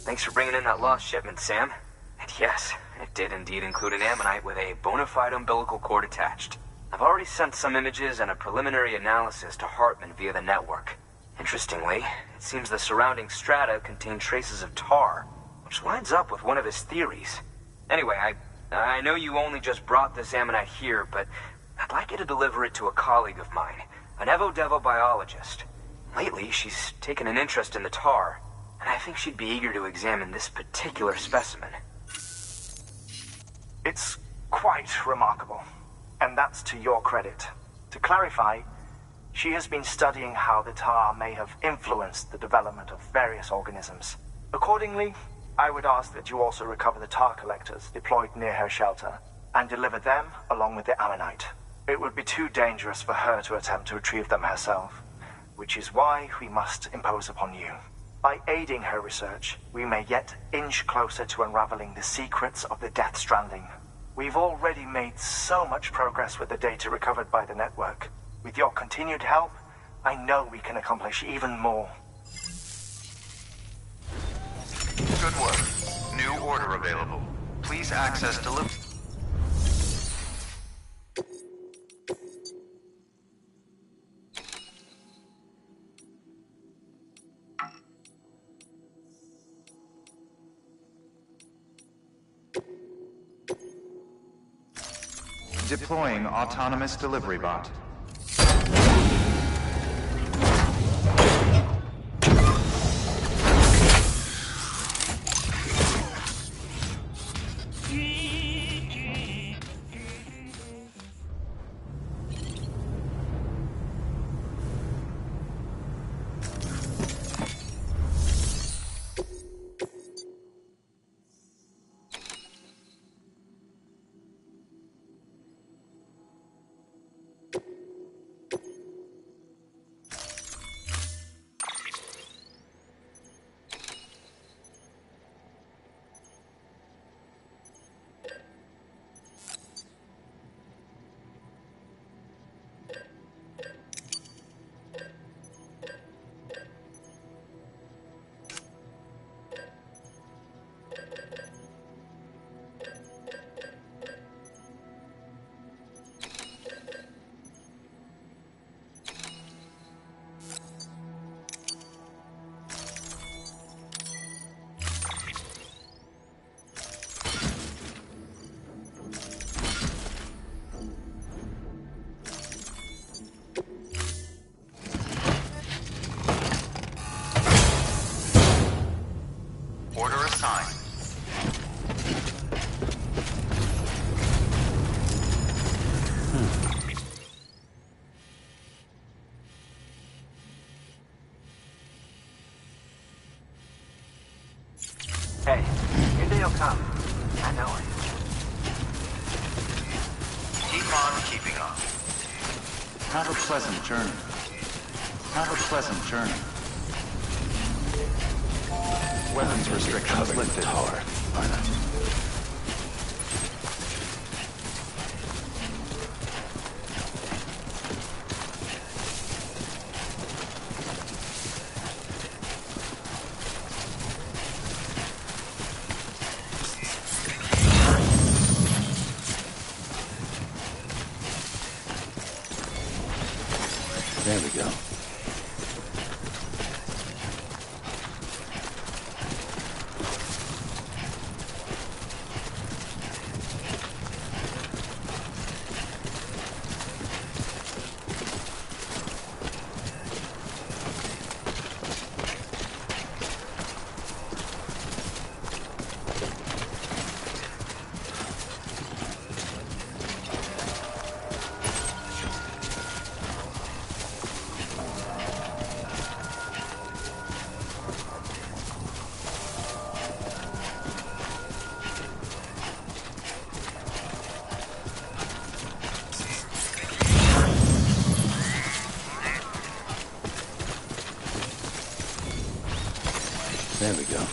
Thanks for bringing in that lost shipment, Sam. And yes, it did indeed include an ammonite with a bona fide umbilical cord attached. I've already sent some images and a preliminary analysis to Hartman via the network. Interestingly, it seems the surrounding strata contain traces of tar, which lines up with one of his theories. Anyway, I know you only just brought this ammonite here, but I'd like you to deliver it to a colleague of mine, an Evo-Devo biologist. Lately, she's taken an interest in the tar, and I think she'd be eager to examine this particular specimen. It's quite remarkable, and that's to your credit. To clarify, she has been studying how the tar may have influenced the development of various organisms. Accordingly, I would ask that you also recover the tar collectors deployed near her shelter, and deliver them along with the ammonite. It would be too dangerous for her to attempt to retrieve them herself, which is why we must impose upon you. By aiding her research, we may yet inch closer to unraveling the secrets of the Death Stranding. We've already made so much progress with the data recovered by the network. With your continued help, I know we can accomplish even more. Good work. New order available. Please access delivery. Deploying autonomous delivery bot. Order assigned. Hey, your day'll come. I know it. Keep on keeping on. Have a pleasant journey. Have a pleasant journey. Weapons restrictions lifted. There we go. There we go.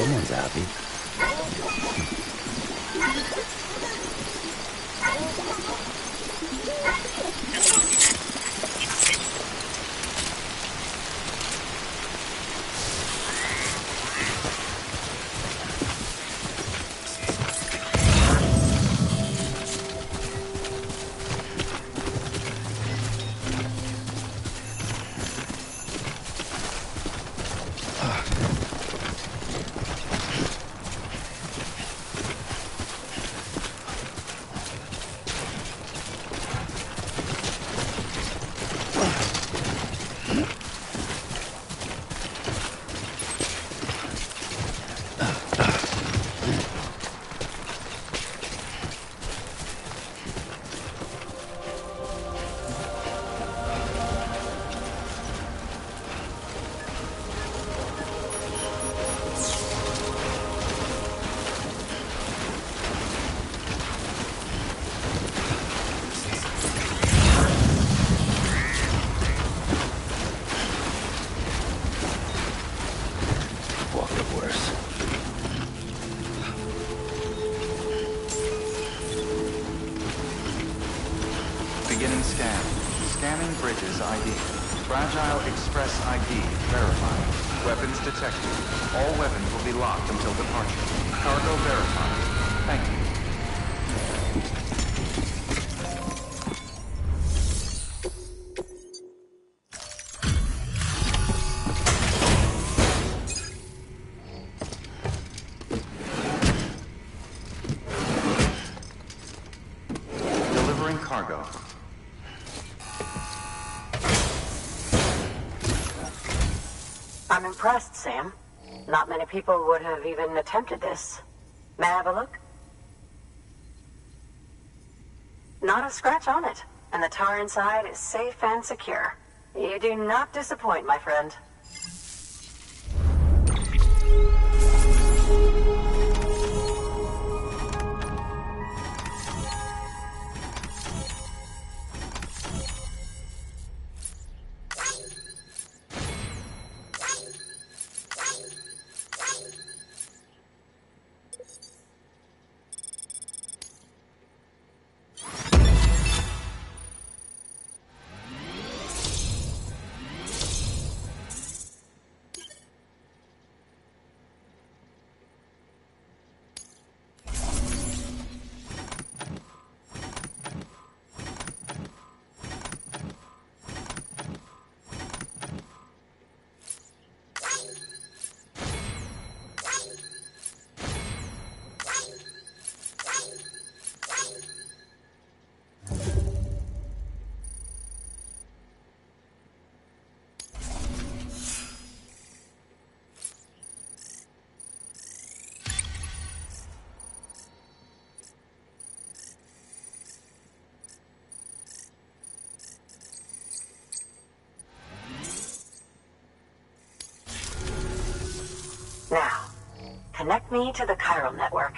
Someone's happy. Beginning scan. Scanning bridges ID. Fragile Express ID verified. Weapons detected. All weapons will be locked until departure. Cargo verified. Thank you. Delivering cargo. I'm impressed, Sam. Not many people would have even attempted this. May I have a look? Not a scratch on it, and the tar inside is safe and secure. You do not disappoint, my friend. Now, connect me to the chiral network.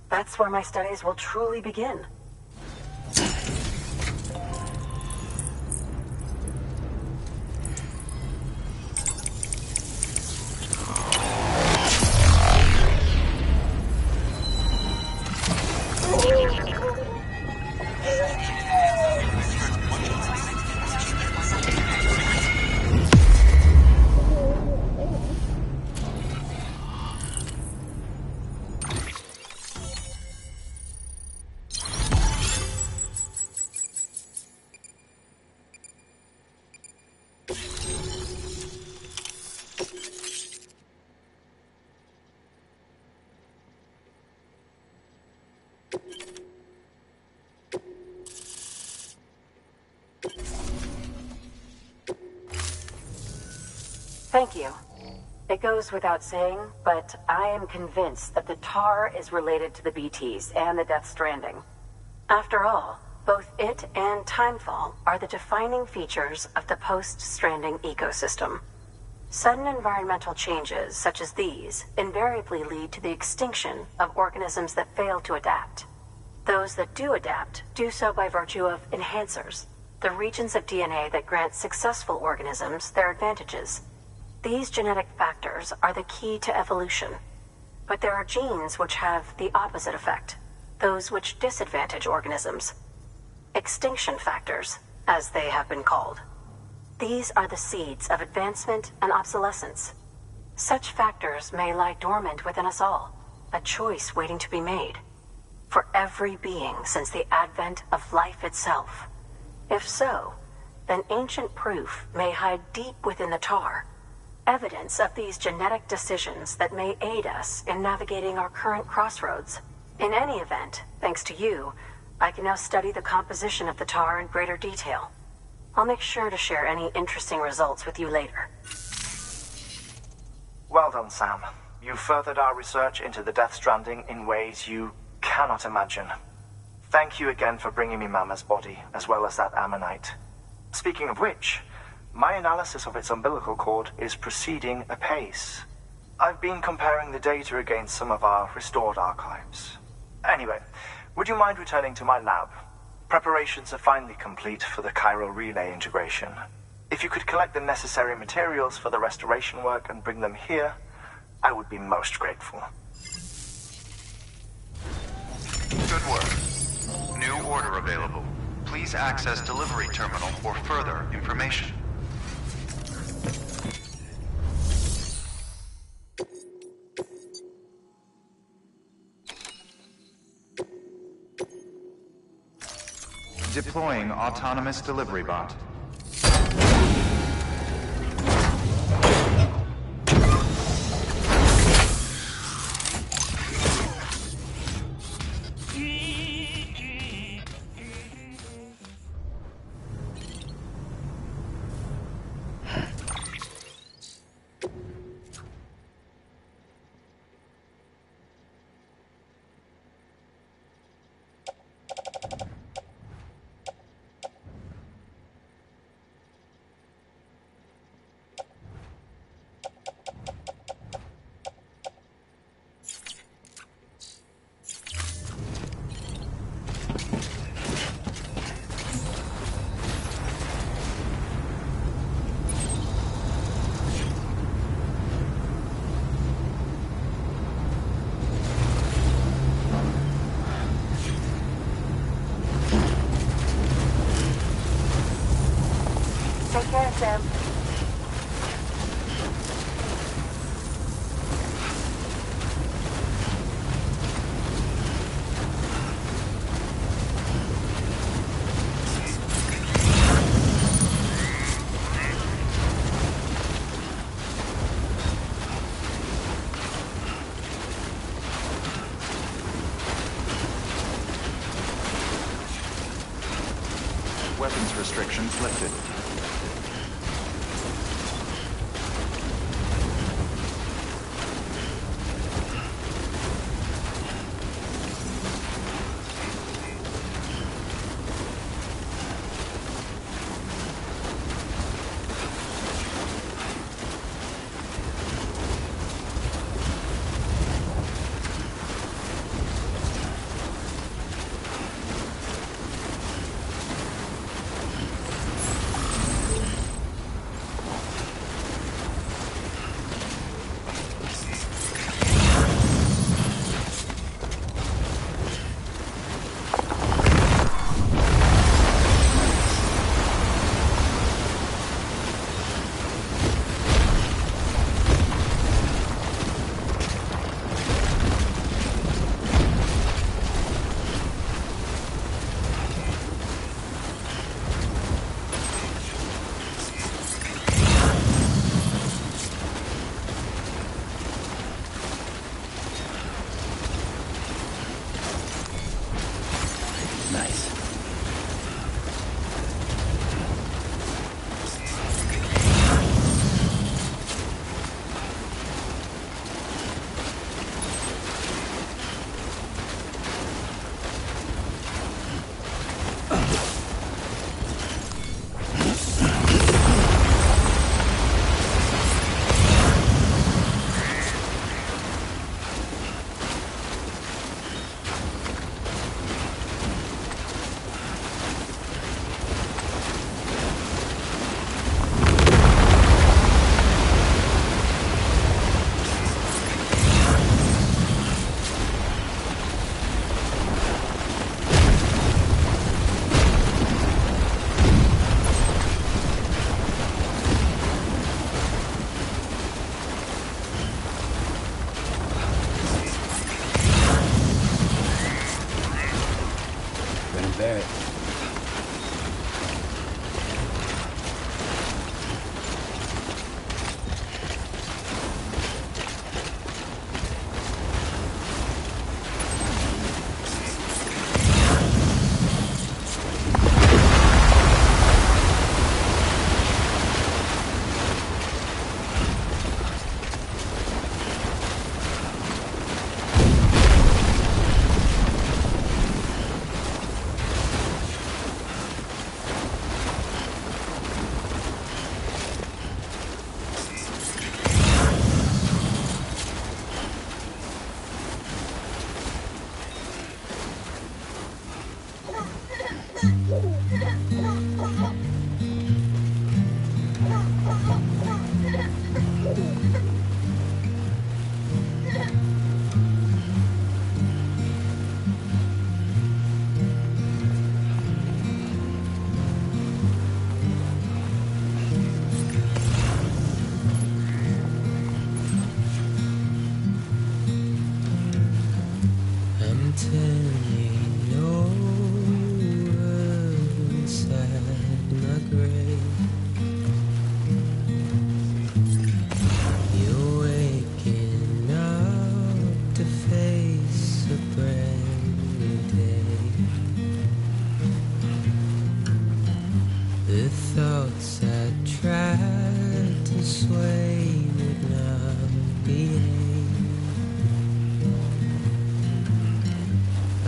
That's where my studies will truly begin. Thank you. It goes without saying, but I am convinced that the tar is related to the BTs and the Death Stranding. After all, both it and Timefall are the defining features of the post-Stranding ecosystem. Sudden environmental changes such as these invariably lead to the extinction of organisms that fail to adapt. Those that do adapt do so by virtue of enhancers, the regions of DNA that grant successful organisms their advantages. These genetic factors are the key to evolution. But there are genes which have the opposite effect, those which disadvantage organisms. Extinction factors, as they have been called. These are the seeds of advancement and obsolescence. Such factors may lie dormant within us all, a choice waiting to be made. For every being since the advent of life itself. If so, then ancient proof may hide deep within the tar. Evidence of these genetic decisions that may aid us in navigating our current crossroads. In any event, thanks to you, I can now study the composition of the tar in greater detail. I'll make sure to share any interesting results with you later. Well done, Sam. You furthered our research into the Death Stranding in ways you cannot imagine. Thank you again for bringing me Mama's body, as well as that ammonite. Speaking of which, my analysis of its umbilical cord is proceeding apace. I've been comparing the data against some of our restored archives. Anyway, would you mind returning to my lab? Preparations are finally complete for the chiral relay integration. If you could collect the necessary materials for the restoration work and bring them here, I would be most grateful. Good work. New order available. Please access delivery terminal for further information. Deploying autonomous delivery bot. Take care, Sam. Weapons restrictions lifted. I'm turning over inside my grave. You're waking up to face a brand new day. The thoughts I tried to sway would not behave.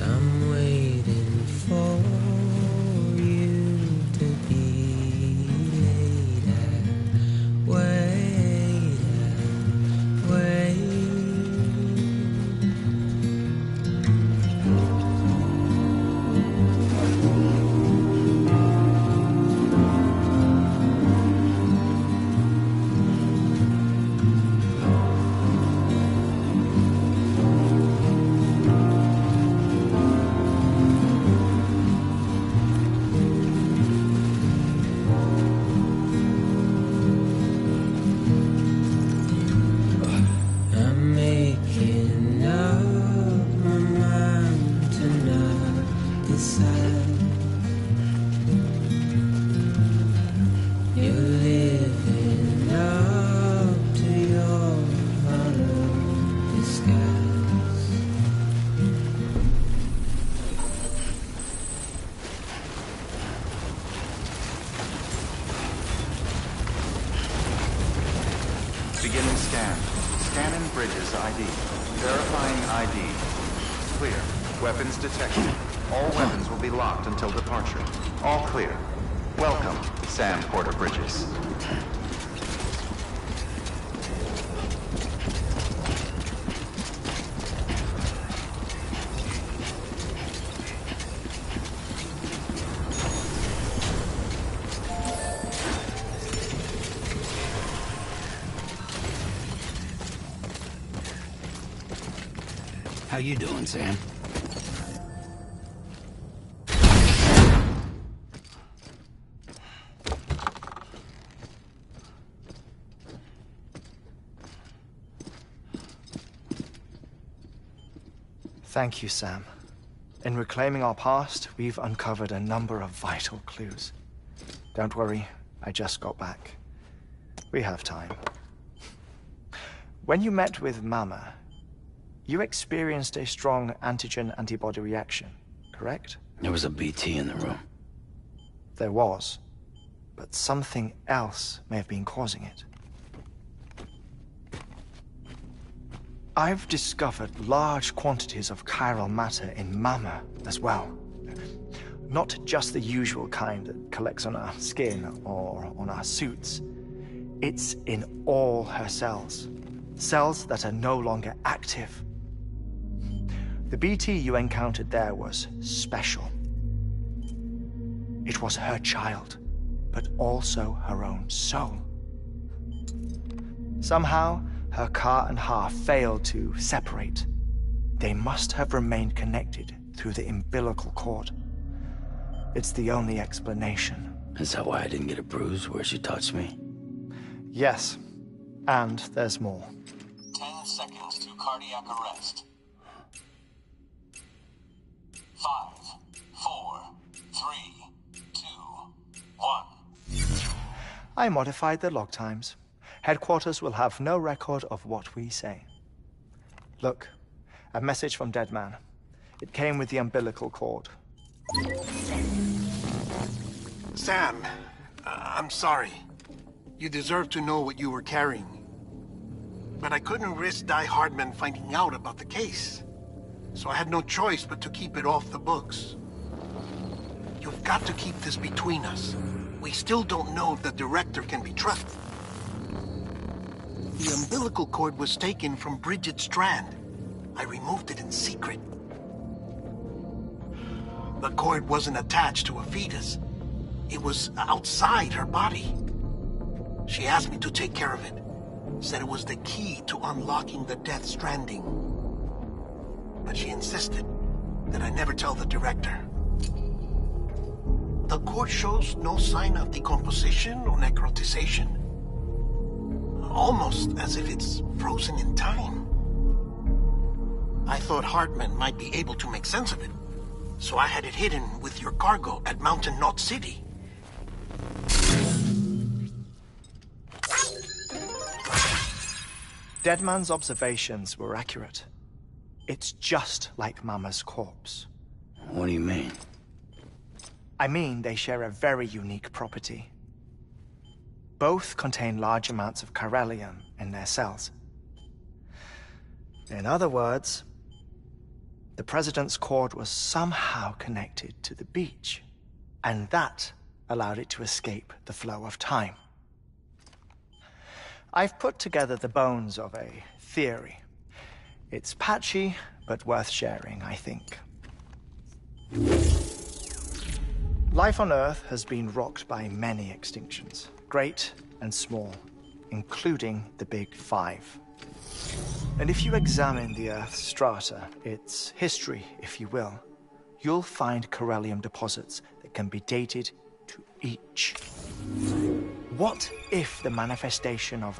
I'm waiting for you to be later. Wait. I'm making up my mind to not decide. You're living up to your hollow disguise. Beginning scan. Scanning Bridges ID. Verifying ID. Clear. Weapons detected. All weapons will be locked until departure. All clear. Welcome, Sam Porter Bridges. How you doing, Sam? Thank you, Sam. In reclaiming our past, we've uncovered a number of vital clues. Don't worry, I just got back. We have time. When you met with Mama, you experienced a strong antigen-antibody reaction, correct? There was a BT in the room. There was, but something else may have been causing it. I've discovered large quantities of chiral matter in Mama as well. Not just the usual kind that collects on our skin or on our suits. It's in all her cells. Cells that are no longer active. The BT you encountered there was special. It was her child, but also her own soul. Somehow, her car and half failed to separate. They must have remained connected through the umbilical cord. It's the only explanation. Is that why I didn't get a bruise where she touched me? Yes, and there's more. 10 seconds to cardiac arrest. 5, 4, 3, 2, 1. I modified the log times. Headquarters will have no record of what we say. Look, a message from Deadman. It came with the umbilical cord. Sam, I'm sorry. You deserve to know what you were carrying. But I couldn't risk Die Hardman finding out about the case. So I had no choice but to keep it off the books. You've got to keep this between us. We still don't know if the director can be trusted. The umbilical cord was taken from Bridget Strand. I removed it in secret. The cord wasn't attached to a fetus. It was outside her body. She asked me to take care of it. Said it was the key to unlocking the Death Stranding. But she insisted that I never tell the director. The cord shows no sign of decomposition or necrotization. Almost as if it's frozen in time. I thought Hartman might be able to make sense of it. So I had it hidden with your cargo at Mountain Knot City. Deadman's observations were accurate. It's just like Mama's corpse. What do you mean? I mean they share a very unique property. Both contain large amounts of chiralium in their cells. In other words, the President's cord was somehow connected to the beach, and that allowed it to escape the flow of time. I've put together the bones of a theory. It's patchy, but worth sharing, I think. Life on Earth has been rocked by many extinctions, great and small, including the Big Five. And if you examine the Earth's strata, its history, if you will, you'll find chiralium deposits that can be dated to each. What if the manifestation of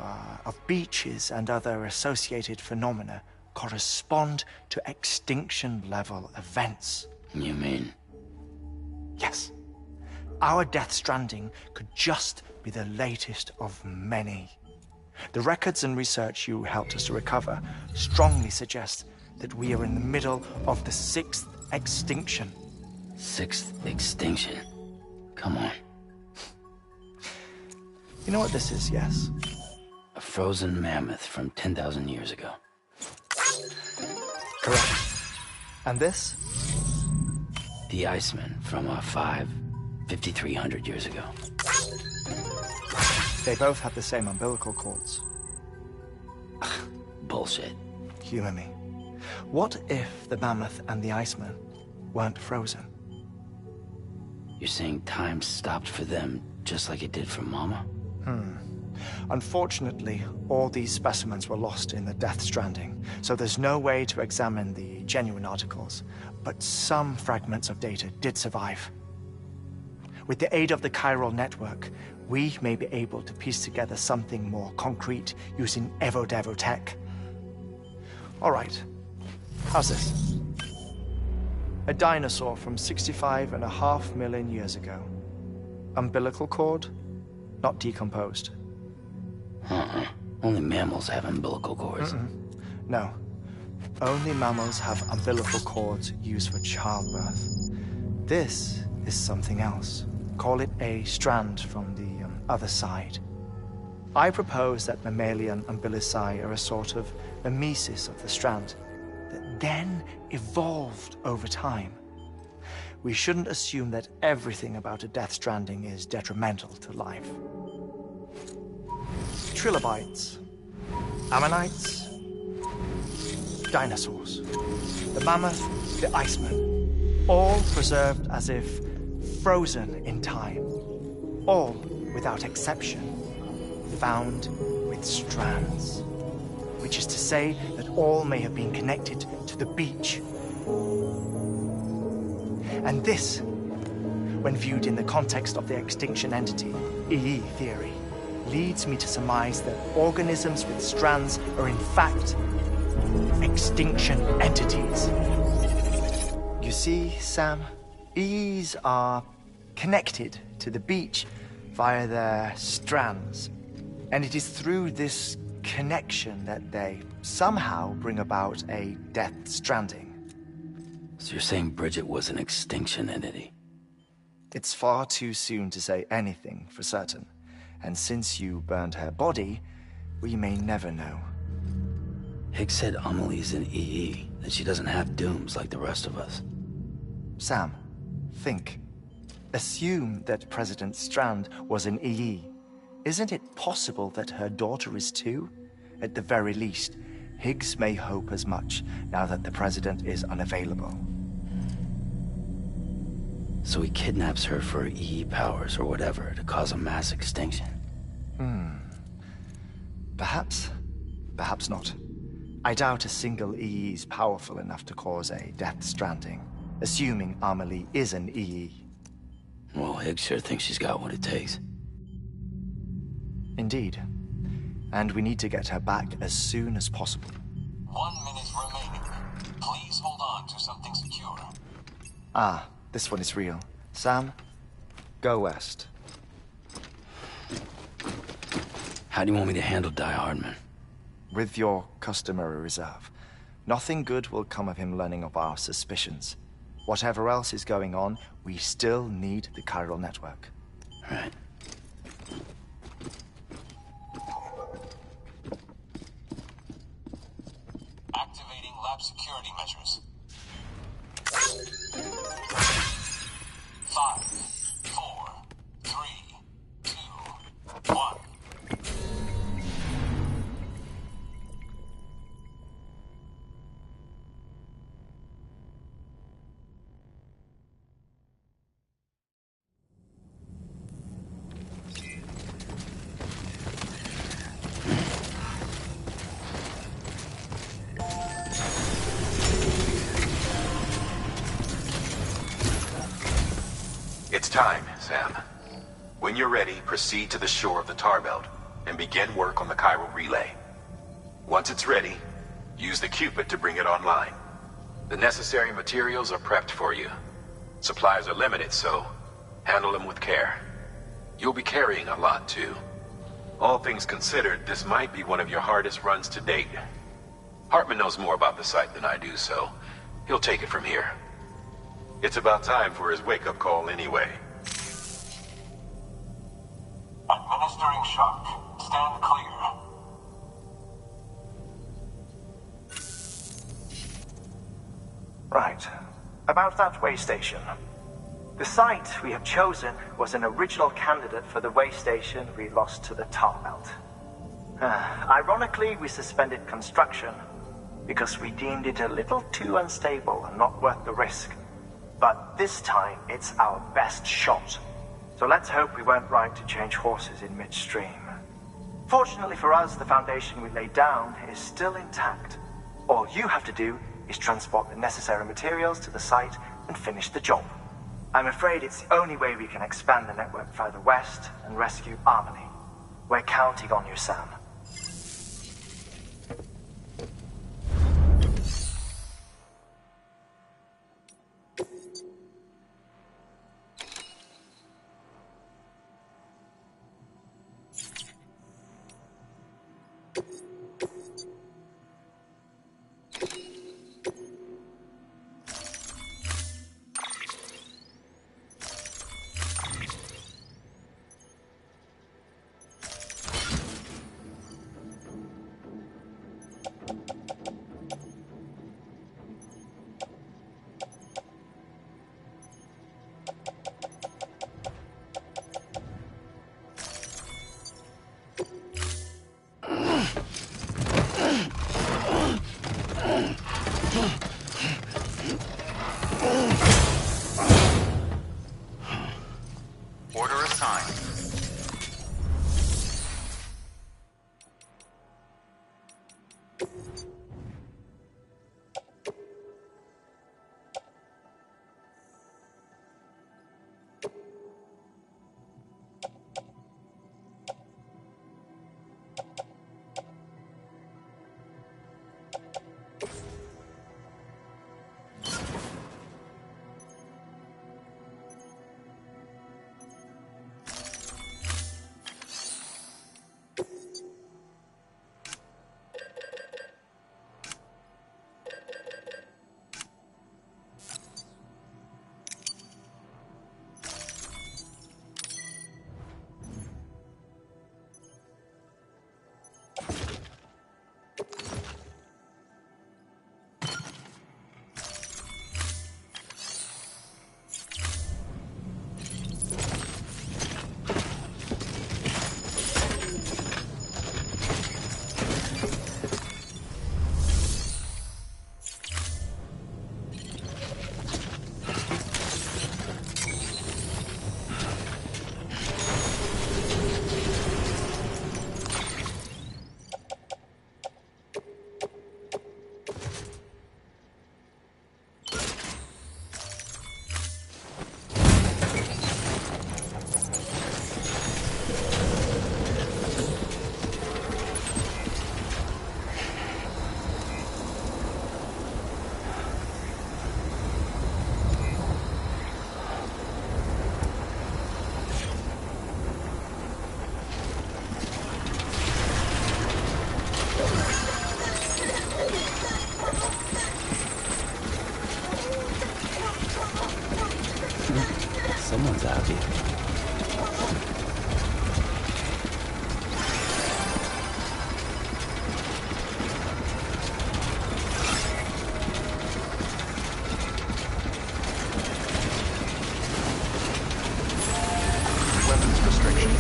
beaches and other associated phenomena correspond to extinction-level events? You mean? Yes. Our Death Stranding could just be the latest of many. The records and research you helped us to recover strongly suggest that we are in the middle of the 6th extinction. 6th extinction? Come on. You know what this is, yes? A frozen mammoth from 10,000 years ago. Correct. And this? The Iceman from 5,300 years ago. They both have the same umbilical cords. Bullshit. Humor me. What if the mammoth and the Iceman weren't frozen? You're saying time stopped for them just like it did for Mama? Unfortunately, all these specimens were lost in the Death Stranding, so there's no way to examine the genuine articles, but some fragments of data did survive. With the aid of the chiral network, we may be able to piece together something more concrete using Evo-Devo tech. All right, how's this? A dinosaur from 65.5 million years ago. Umbilical cord, not decomposed. Only mammals have umbilical cords. No. Only mammals have umbilical cords used for childbirth. This is something else. Call it a strand from the other side. I propose that mammalian umbilici are a sort of mimesis of the strand that then evolved over time. We shouldn't assume that everything about a Death Stranding is detrimental to life. Trilobites, ammonites, dinosaurs, the mammoth, the Iceman, all preserved as if frozen in time, all without exception, found with strands, which is to say that all may have been connected to the beach. And this, when viewed in the context of the extinction entity, EE theory, leads me to surmise that organisms with strands are in fact extinction entities. You see, Sam, EEs are connected to the beach via their strands, and it is through this connection that they somehow bring about a Death Stranding. So you're saying Bridget was an extinction entity? It's far too soon to say anything for certain. And since you burned her body, we may never know. Higgs said Amelie's an EE, that she doesn't have dooms like the rest of us. Sam, think. Assume that President Strand was an EE. Isn't it possible that her daughter is too? At the very least, Higgs may hope as much now that the President is unavailable. So he kidnaps her for EE powers or whatever to cause a mass extinction. Perhaps. Perhaps not. I doubt a single EE is powerful enough to cause a death stranding, assuming Amelie is an EE. Well, Higgs sure thinks she's got what it takes. Indeed. And we need to get her back as soon as possible. 1 minute remaining. Please hold on to something secure. Ah, this one is real. Sam, go west. How do you want me to handle Die Hardman? With your customary reserve. Nothing good will come of him learning of our suspicions. Whatever else is going on, we still need the chiral network. Right. Activating lab security measures. 5, 4, 3, 2, 1. It's time, Sam. When you're ready, proceed to the shore of the tar belt and begin work on the chiral relay. Once it's ready, use the Cupid to bring it online. The necessary materials are prepped for you. Supplies are limited, so handle them with care. You'll be carrying a lot, too. All things considered, this might be one of your hardest runs to date. Hartman knows more about the site than I do, so he'll take it from here. It's about time for his wake-up call anyway. Administering shock. Stand clear. Right. About that way station. The site we have chosen was an original candidate for the way station we lost to the tar belt. Ironically, we suspended construction because we deemed it a little too unstable and not worth the risk. But this time, it's our best shot. So let's hope we weren't right to change horses in midstream. Fortunately for us, the foundation we laid down is still intact. All you have to do is transport the necessary materials to the site and finish the job. I'm afraid it's the only way we can expand the network further west and rescue Amelie. We're counting on you, Sam.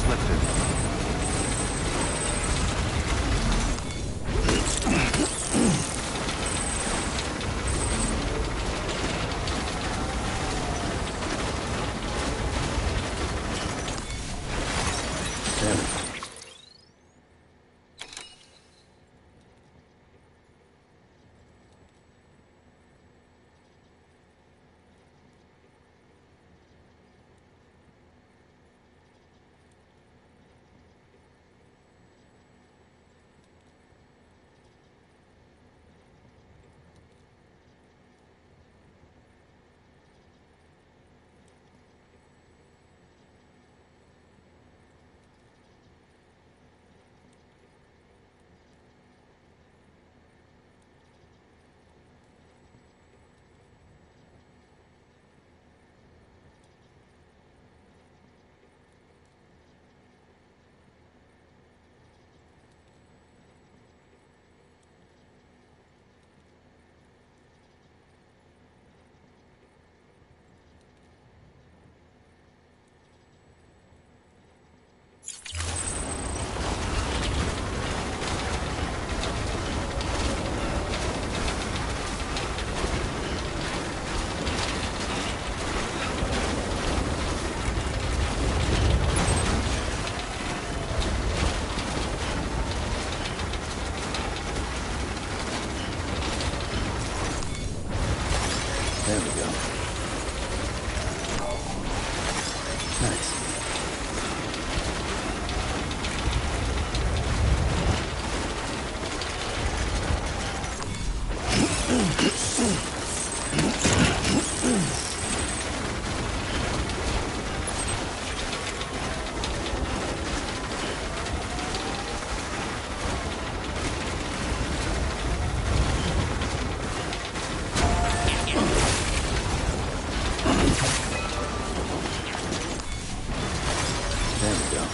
is lifted. There we go. Nice. There we go.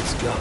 Let's go.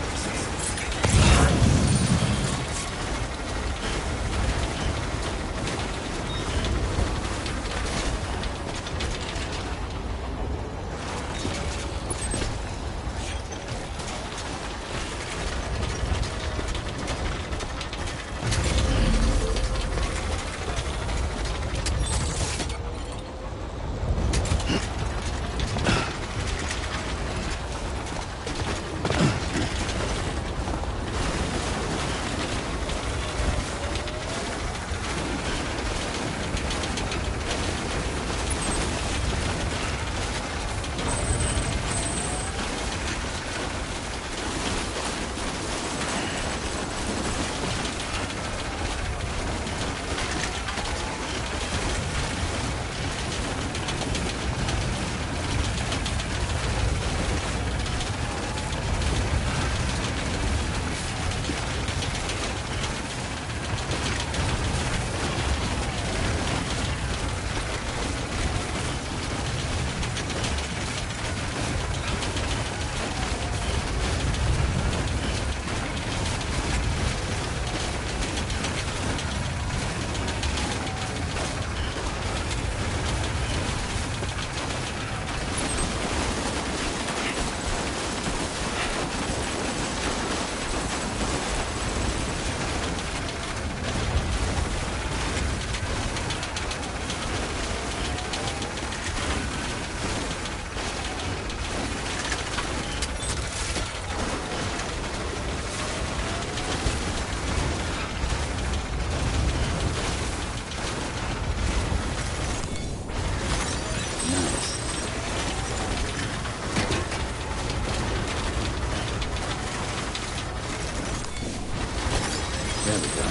There we go.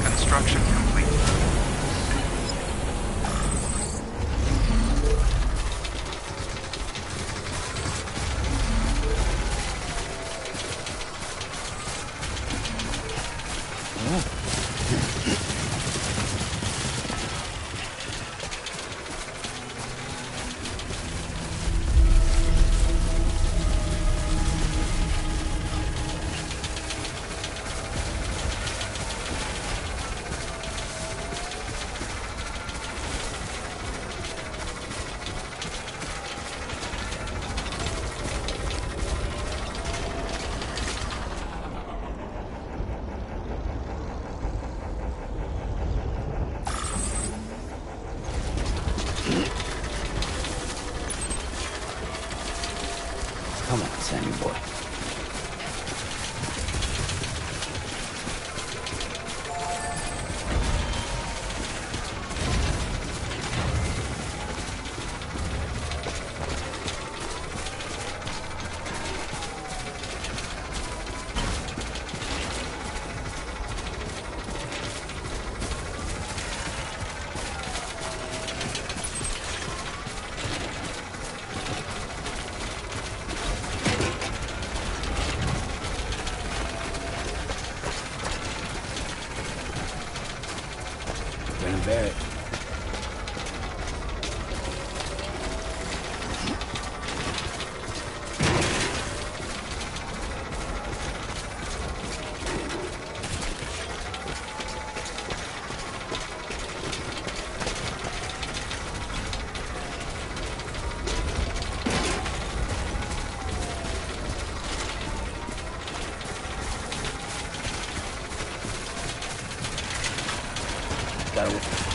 Construction complete. Come on, Sammy boy. Gonna bear it. go.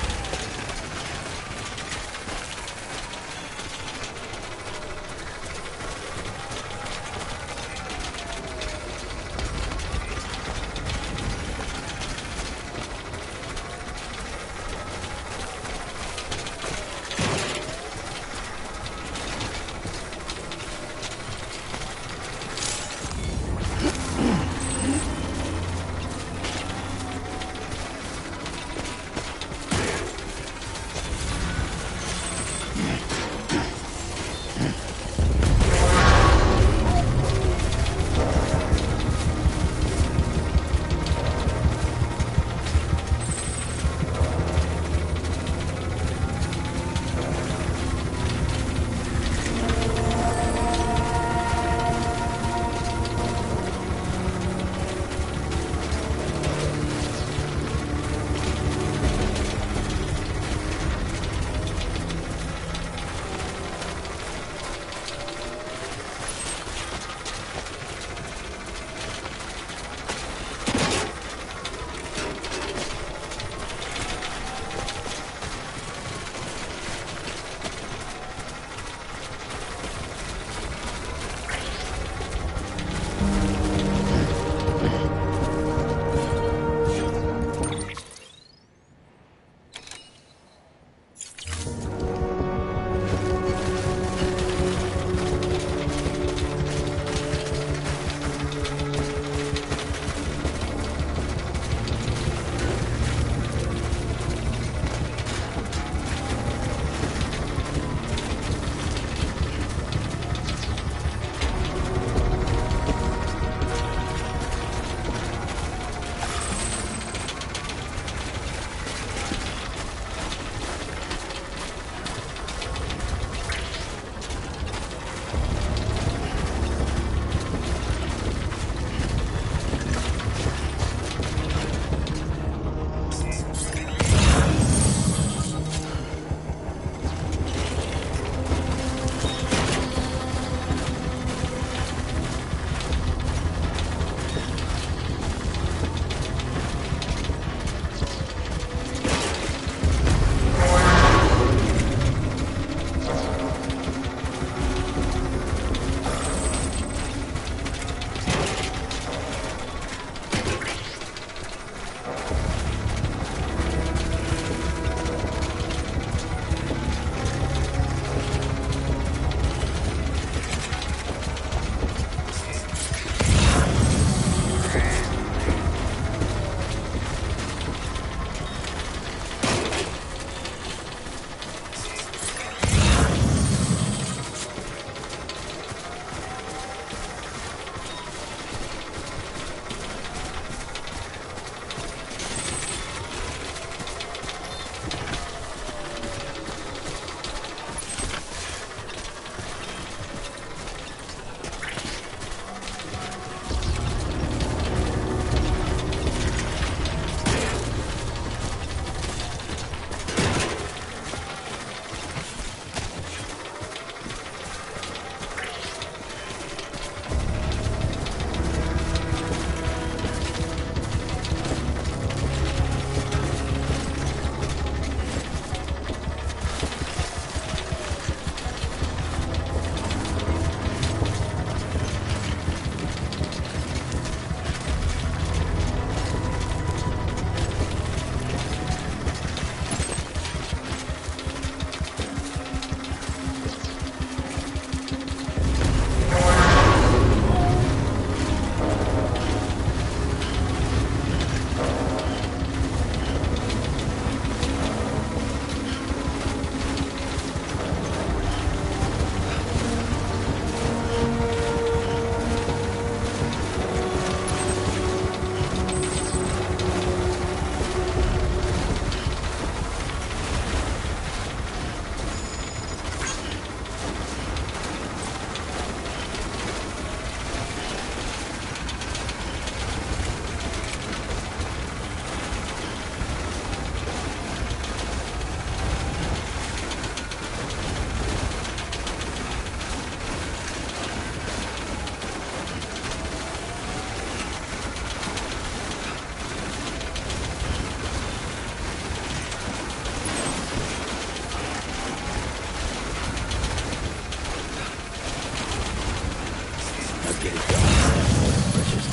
Get it done, Sam. Bridges.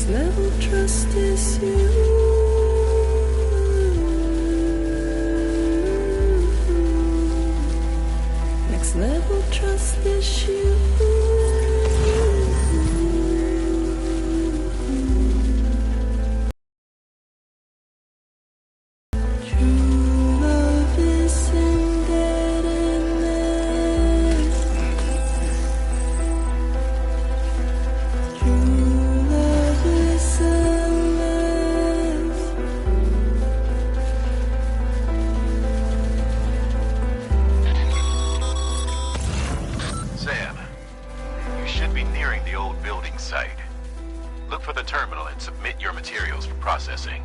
Level trust is you. Next level trust is you. True love is embedded in this. True love is endless. Sam, you should be nearing the old building site. Look for the terminal and submit your materials for processing.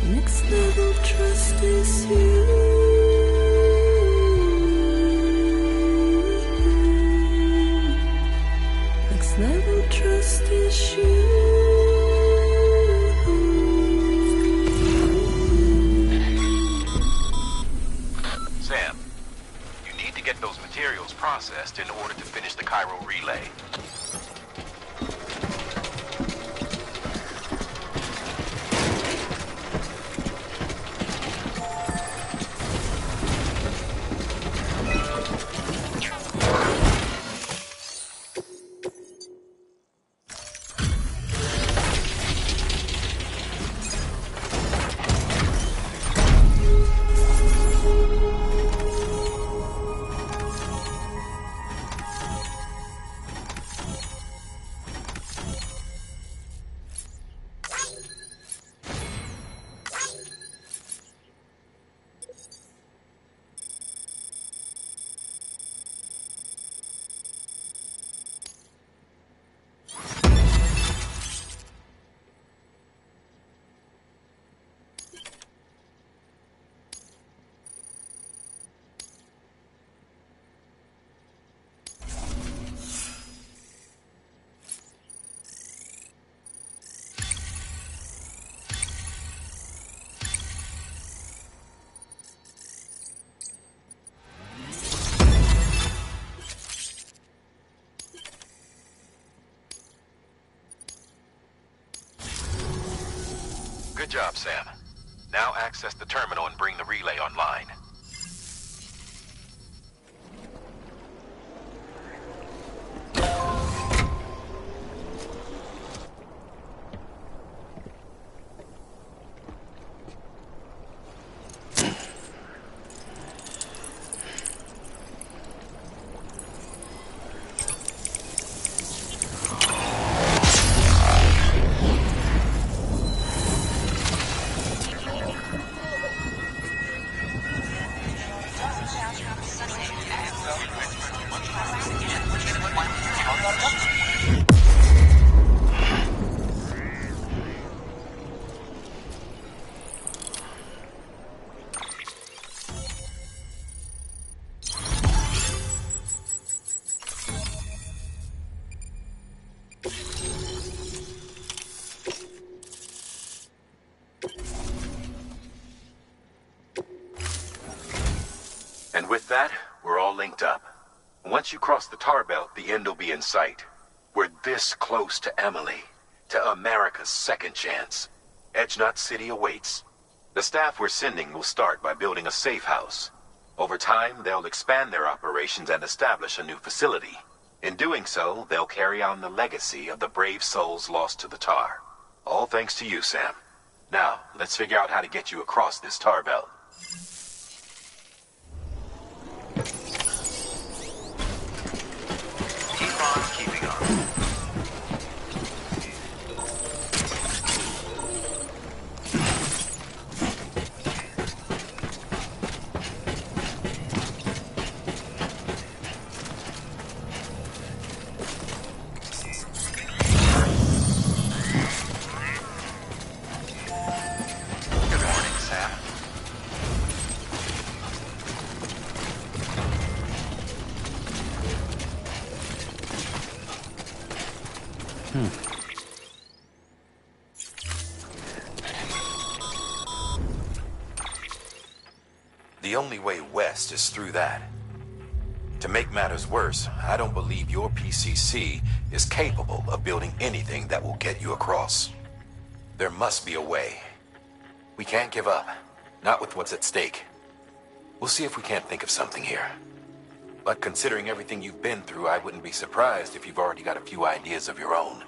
Next level trust is you. Next level trust is you. Sam, you need to get those materials processed in order to finish the Cairo relay. Good job, Sam. Now access the terminal and bring the relay online. And with that, we're all linked up. Once you cross the tar belt, the end will be in sight. We're this close to Emily, to America's second chance. Edgenut City awaits. The staff we're sending will start by building a safe house. Over time, they'll expand their operations and establish a new facility. In doing so, they'll carry on the legacy of the brave souls lost to the tar. All thanks to you, Sam. Now, let's figure out how to get you across this tar belt. Keep on keeping on. Good morning, Sam. The only way west is through that. To make matters worse, I don't believe your PCC is capable of building anything that will get you across. There must be a way. We can't give up, not with what's at stake. We'll see if we can't think of something here. But considering everything you've been through, I wouldn't be surprised if you've already got a few ideas of your own.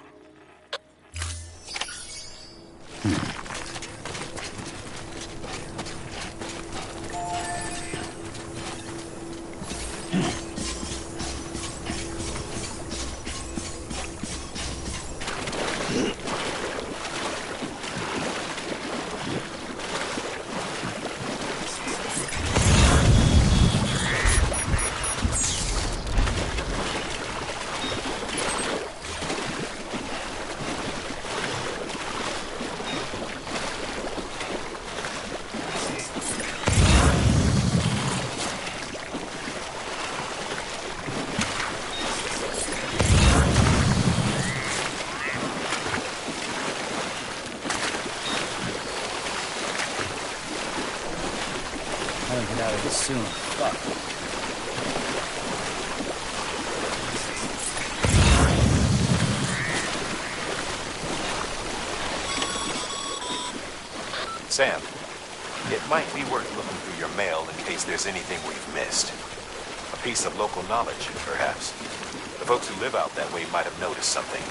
I don't get out of this soon. Fuck. Sam, it might be worth looking through your mail in case there's anything we've missed. A piece of local knowledge, perhaps. The folks who live out that way might have noticed something.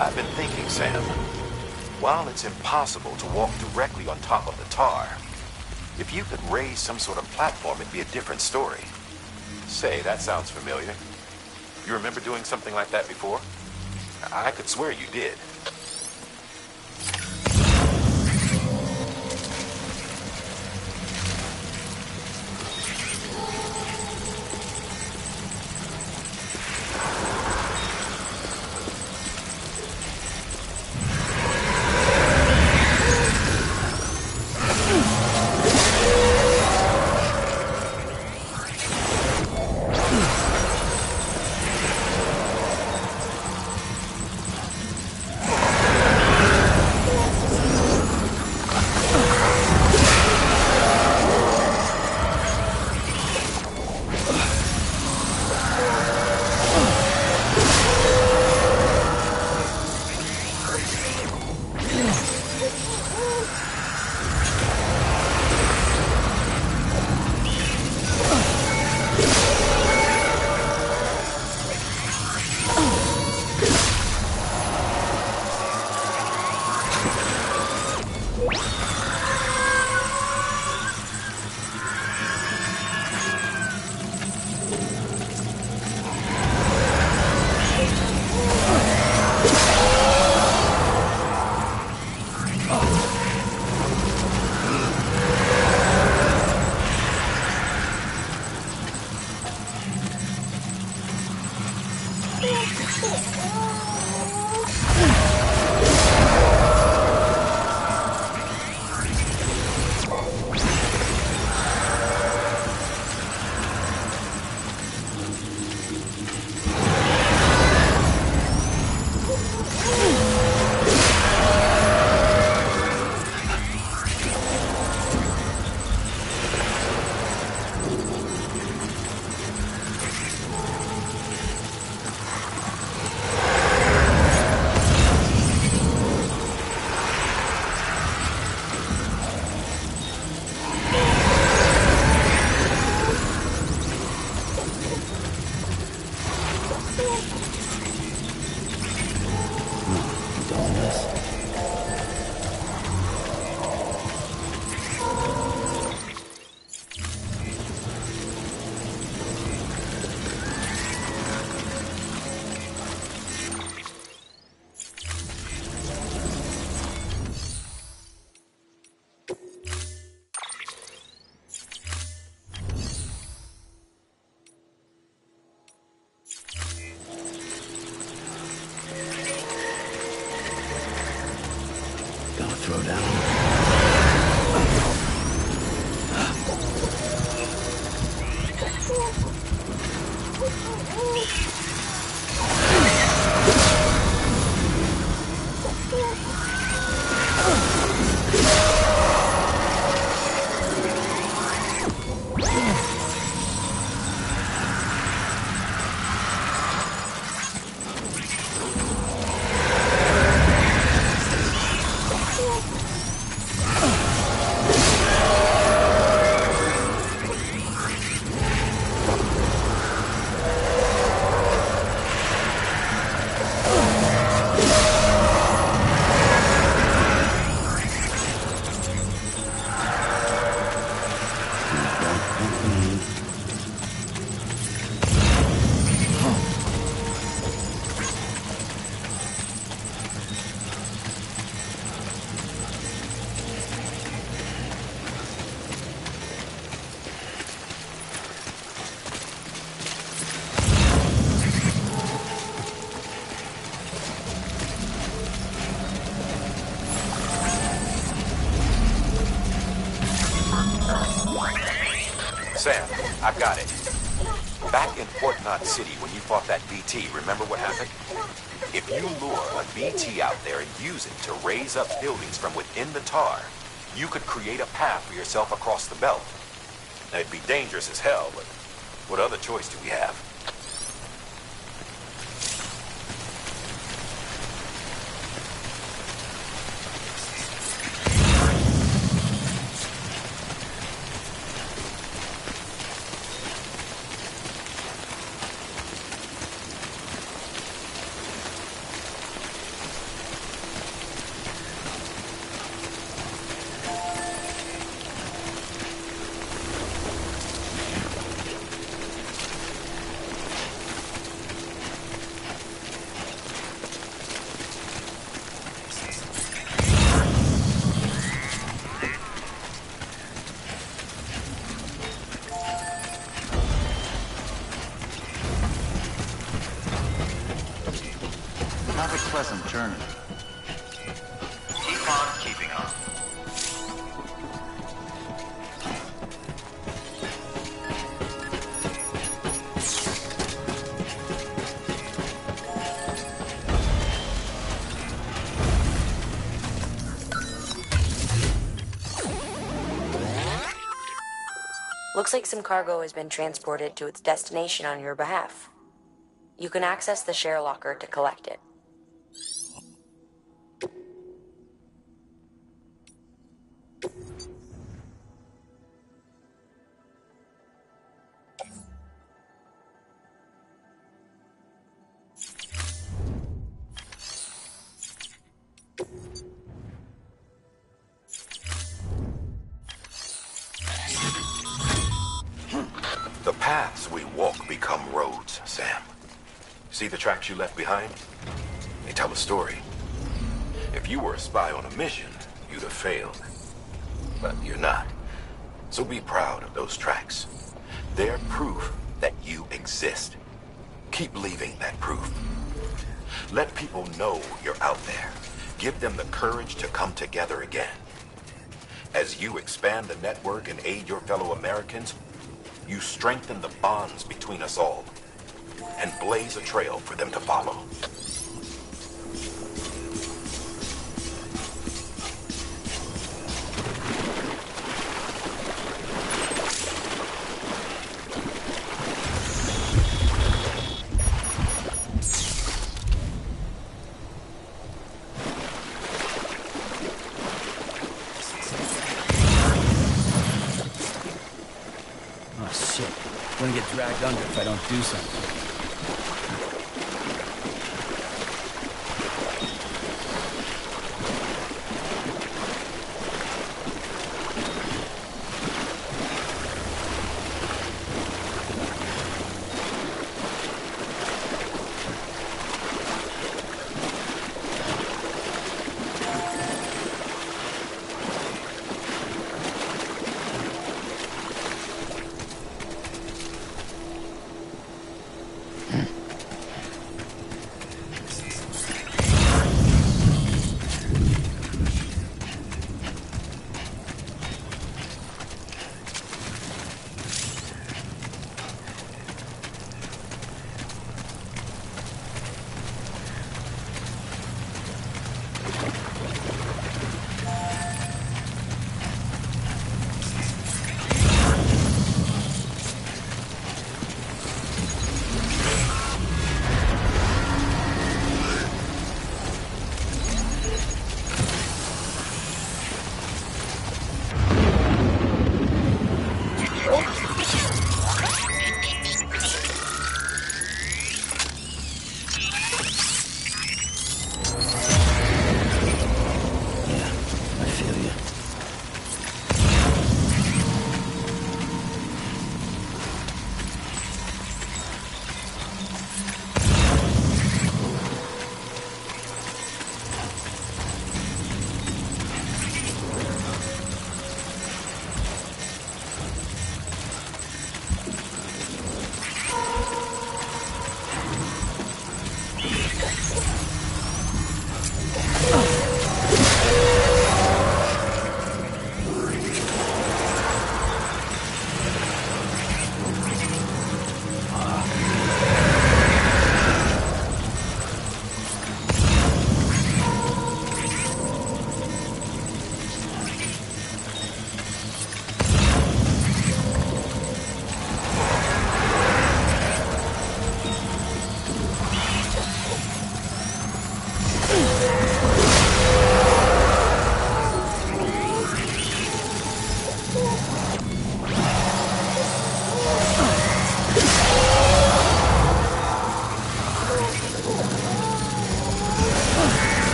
I've been thinking, Sam. While it's impossible to walk directly on top of the tar, if you could raise some sort of platform, it'd be a different story. Say, that sounds familiar. You remember doing something like that before? I could swear you did. Throw down. Sam, I've got it. Back in Port Knot City when you fought that BT, remember what happened? If you lure a BT out there and use it to raise up buildings from within the tar, you could create a path for yourself across the belt. Now, it'd be dangerous as hell, but what other choice do we have? Have a pleasant journey. Keep on keeping on. Looks like some cargo has been transported to its destination on your behalf. You can access the share locker to collect it. The paths we walk become roads, Sam. See the tracks you left behind? They tell a story. If you were a spy on a mission, you'd have failed. But you're not. So be proud of those tracks. They're proof that you exist. Keep leaving that proof. Let people know you're out there. Give them the courage to come together again. As you expand the network and aid your fellow Americans, you strengthen the bonds between us all and blaze a trail for them to follow. Oh, shit. I'm gonna get dragged under if I don't do something.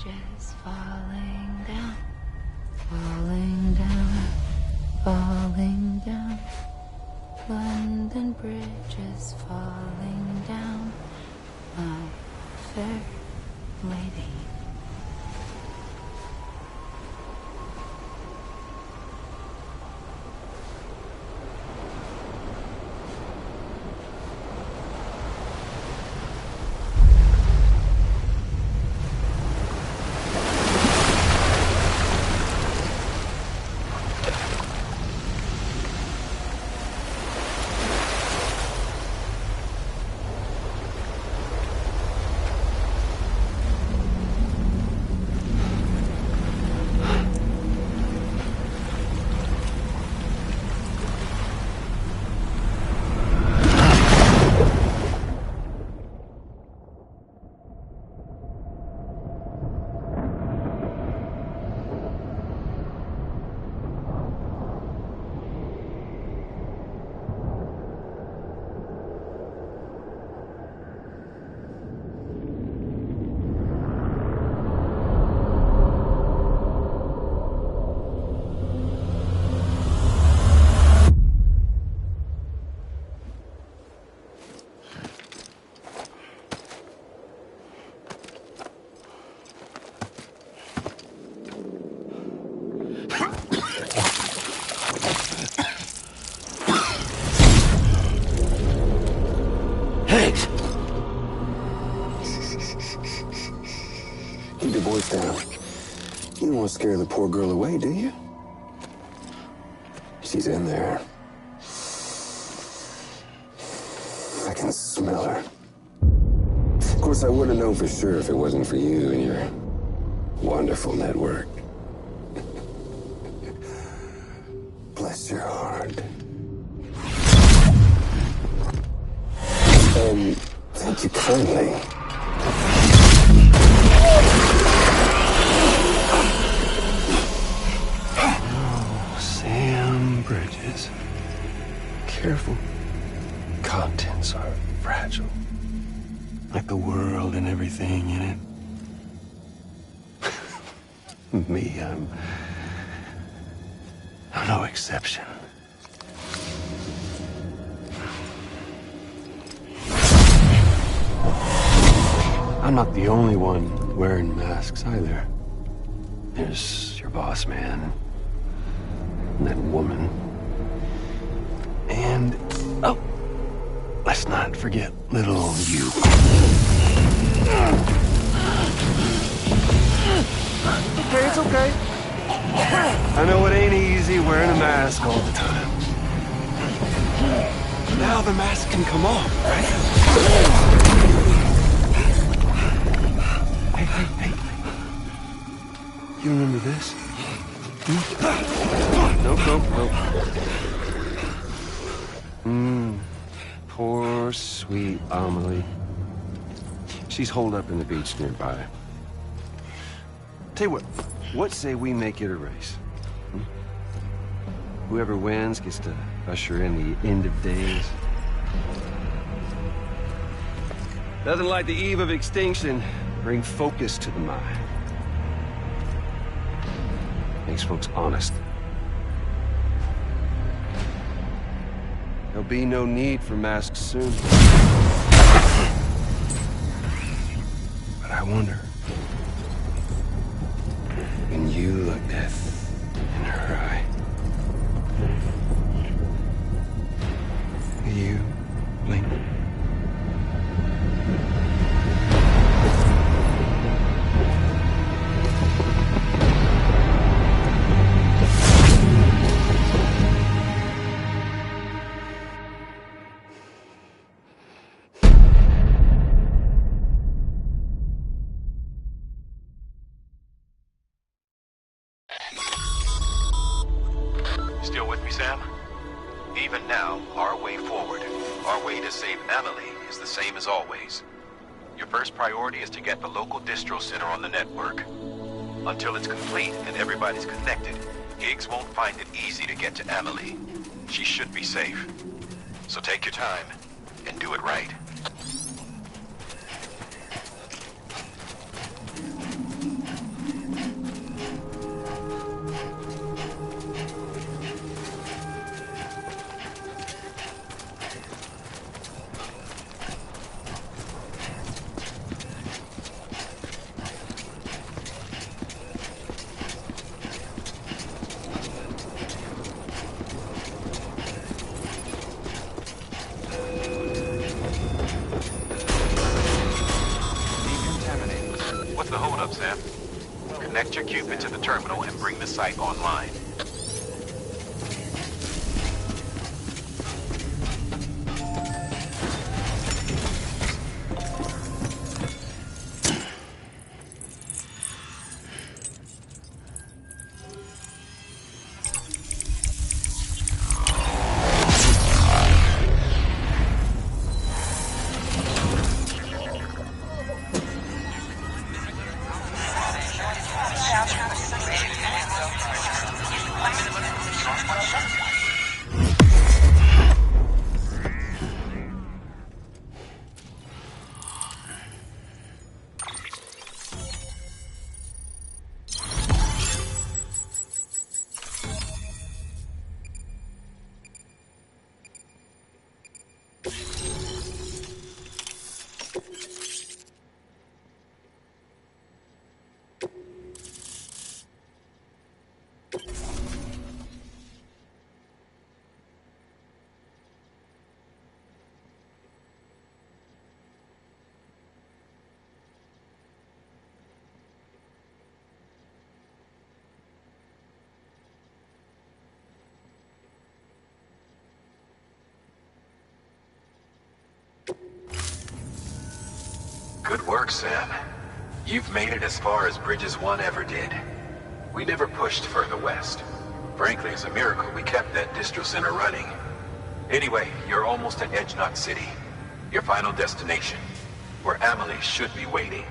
bridges falling down, falling down, falling down. London Bridge is falling down, my fair lady. Keep your voice down. You don't want to scare the poor girl away, do you? She's in there. I can smell her. Of course, I wouldn't know for sure if it wasn't for you and your wonderful network. Bless your heart. And thank you kindly. Oh, Sam Bridges. Careful. Contents are fragile. Like the world and everything in it. Me, I'm no exception. I'm not the only one wearing masks either. There's your boss man, and that woman, and oh, let's not forget little you. Okay, it's okay. I know it ain't easy wearing a mask all the time. Now the mask can come off, right? Hey. You remember this? Nope. Poor, sweet Amelie. She's holed up in the beach nearby. Tell you what say we make it a race? Whoever wins gets to usher in the end of days. Nothing like the eve of extinction. Bring focus to the mind. Makes folks honest. There'll be no need for masks soon. But I wonder, when you look death in her eye, will you blink? Still with me, Sam? Even now, our way forward, our way to save Amelie, is the same as always. Your first priority is to get the local distro center on the network. Until it's complete and everybody's connected, Higgs won't find it easy to get to Amelie. She should be safe. So take your time and do it right. Connect your Cupid to the terminal and bring the site online. Good work, Sam. You've made it as far as Bridges 1 ever did. We never pushed further west. Frankly, it's a miracle we kept that distro center running. Anyway, you're almost at Edge Knot City, your final destination, where Amelie should be waiting.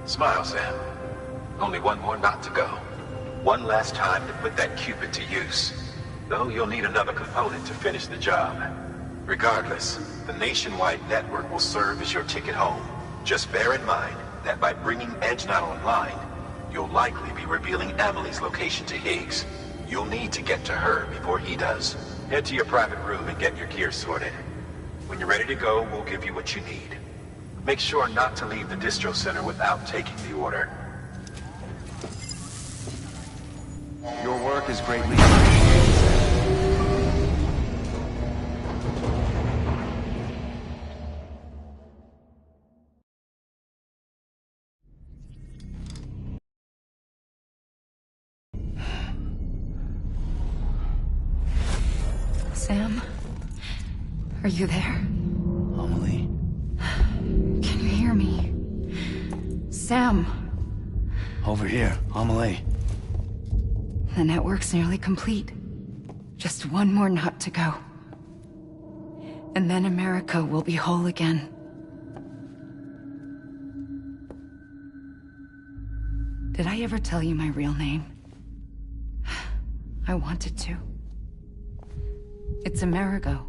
Smile, Sam. Only one more knot to go. One last time to put that Cupid to use. Though you'll need another component to finish the job. Regardless, the nationwide network will serve as your ticket home. Just bear in mind that by bringing Edge Knot online, you'll likely be revealing Amelie's location to Higgs. You'll need to get to her before he does. Head to your private room and get your gear sorted. When you're ready to go, we'll give you what you need. Make sure not to leave the distro center without taking the order. Your work is greatly appreciated, Sam. Sam? Are you there? Amelie? Can you hear me? Sam! Over here, Amelie. The network's nearly complete. Just one more knot to go. And then America will be whole again. Did I ever tell you my real name? I wanted to. It's Amerigo,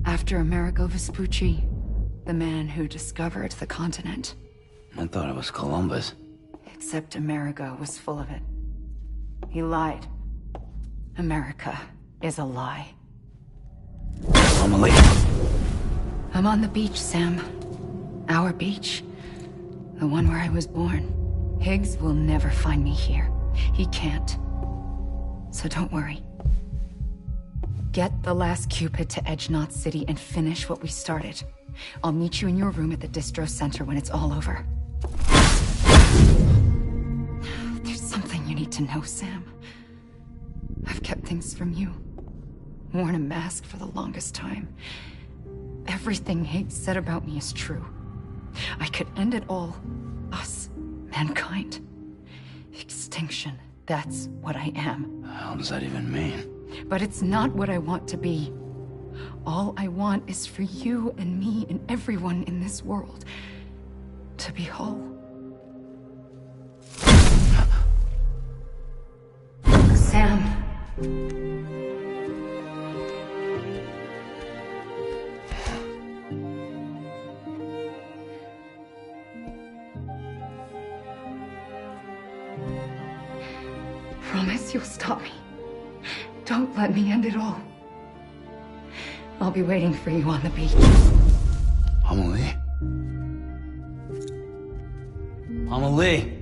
after Amerigo Vespucci, the man who discovered the continent. I thought it was Columbus. Except Amerigo was full of it. He lied. America is a lie. Amelie. I'm on the beach, Sam. Our beach. The one where I was born. Higgs will never find me here. He can't. So don't worry. Get the last Cupid to Edge Knot City and finish what we started. I'll meet you in your room at the distro center when it's all over. There's something you need to know, Sam. I've kept things from you. Worn a mask for the longest time. Everything Higgs said about me is true. I could end it all. Us. Mankind. Extinction. That's what I am. How does that even mean? But it's not what I want to be. All I want is for you and me and everyone in this world to be whole. Sam. Promise you'll stop me. Don't let me end it all. I'll be waiting for you on the beach. Amelie? Amelie!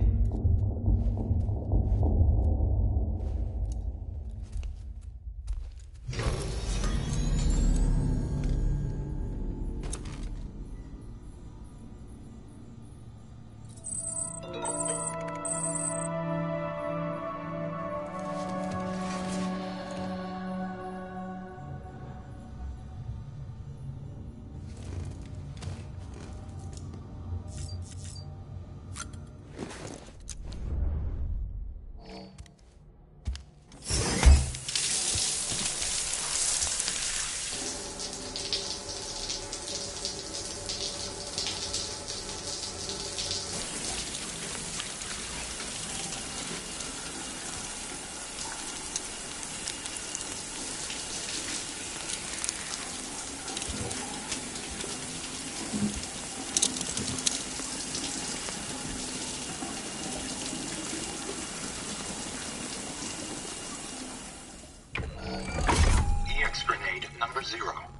Number 0.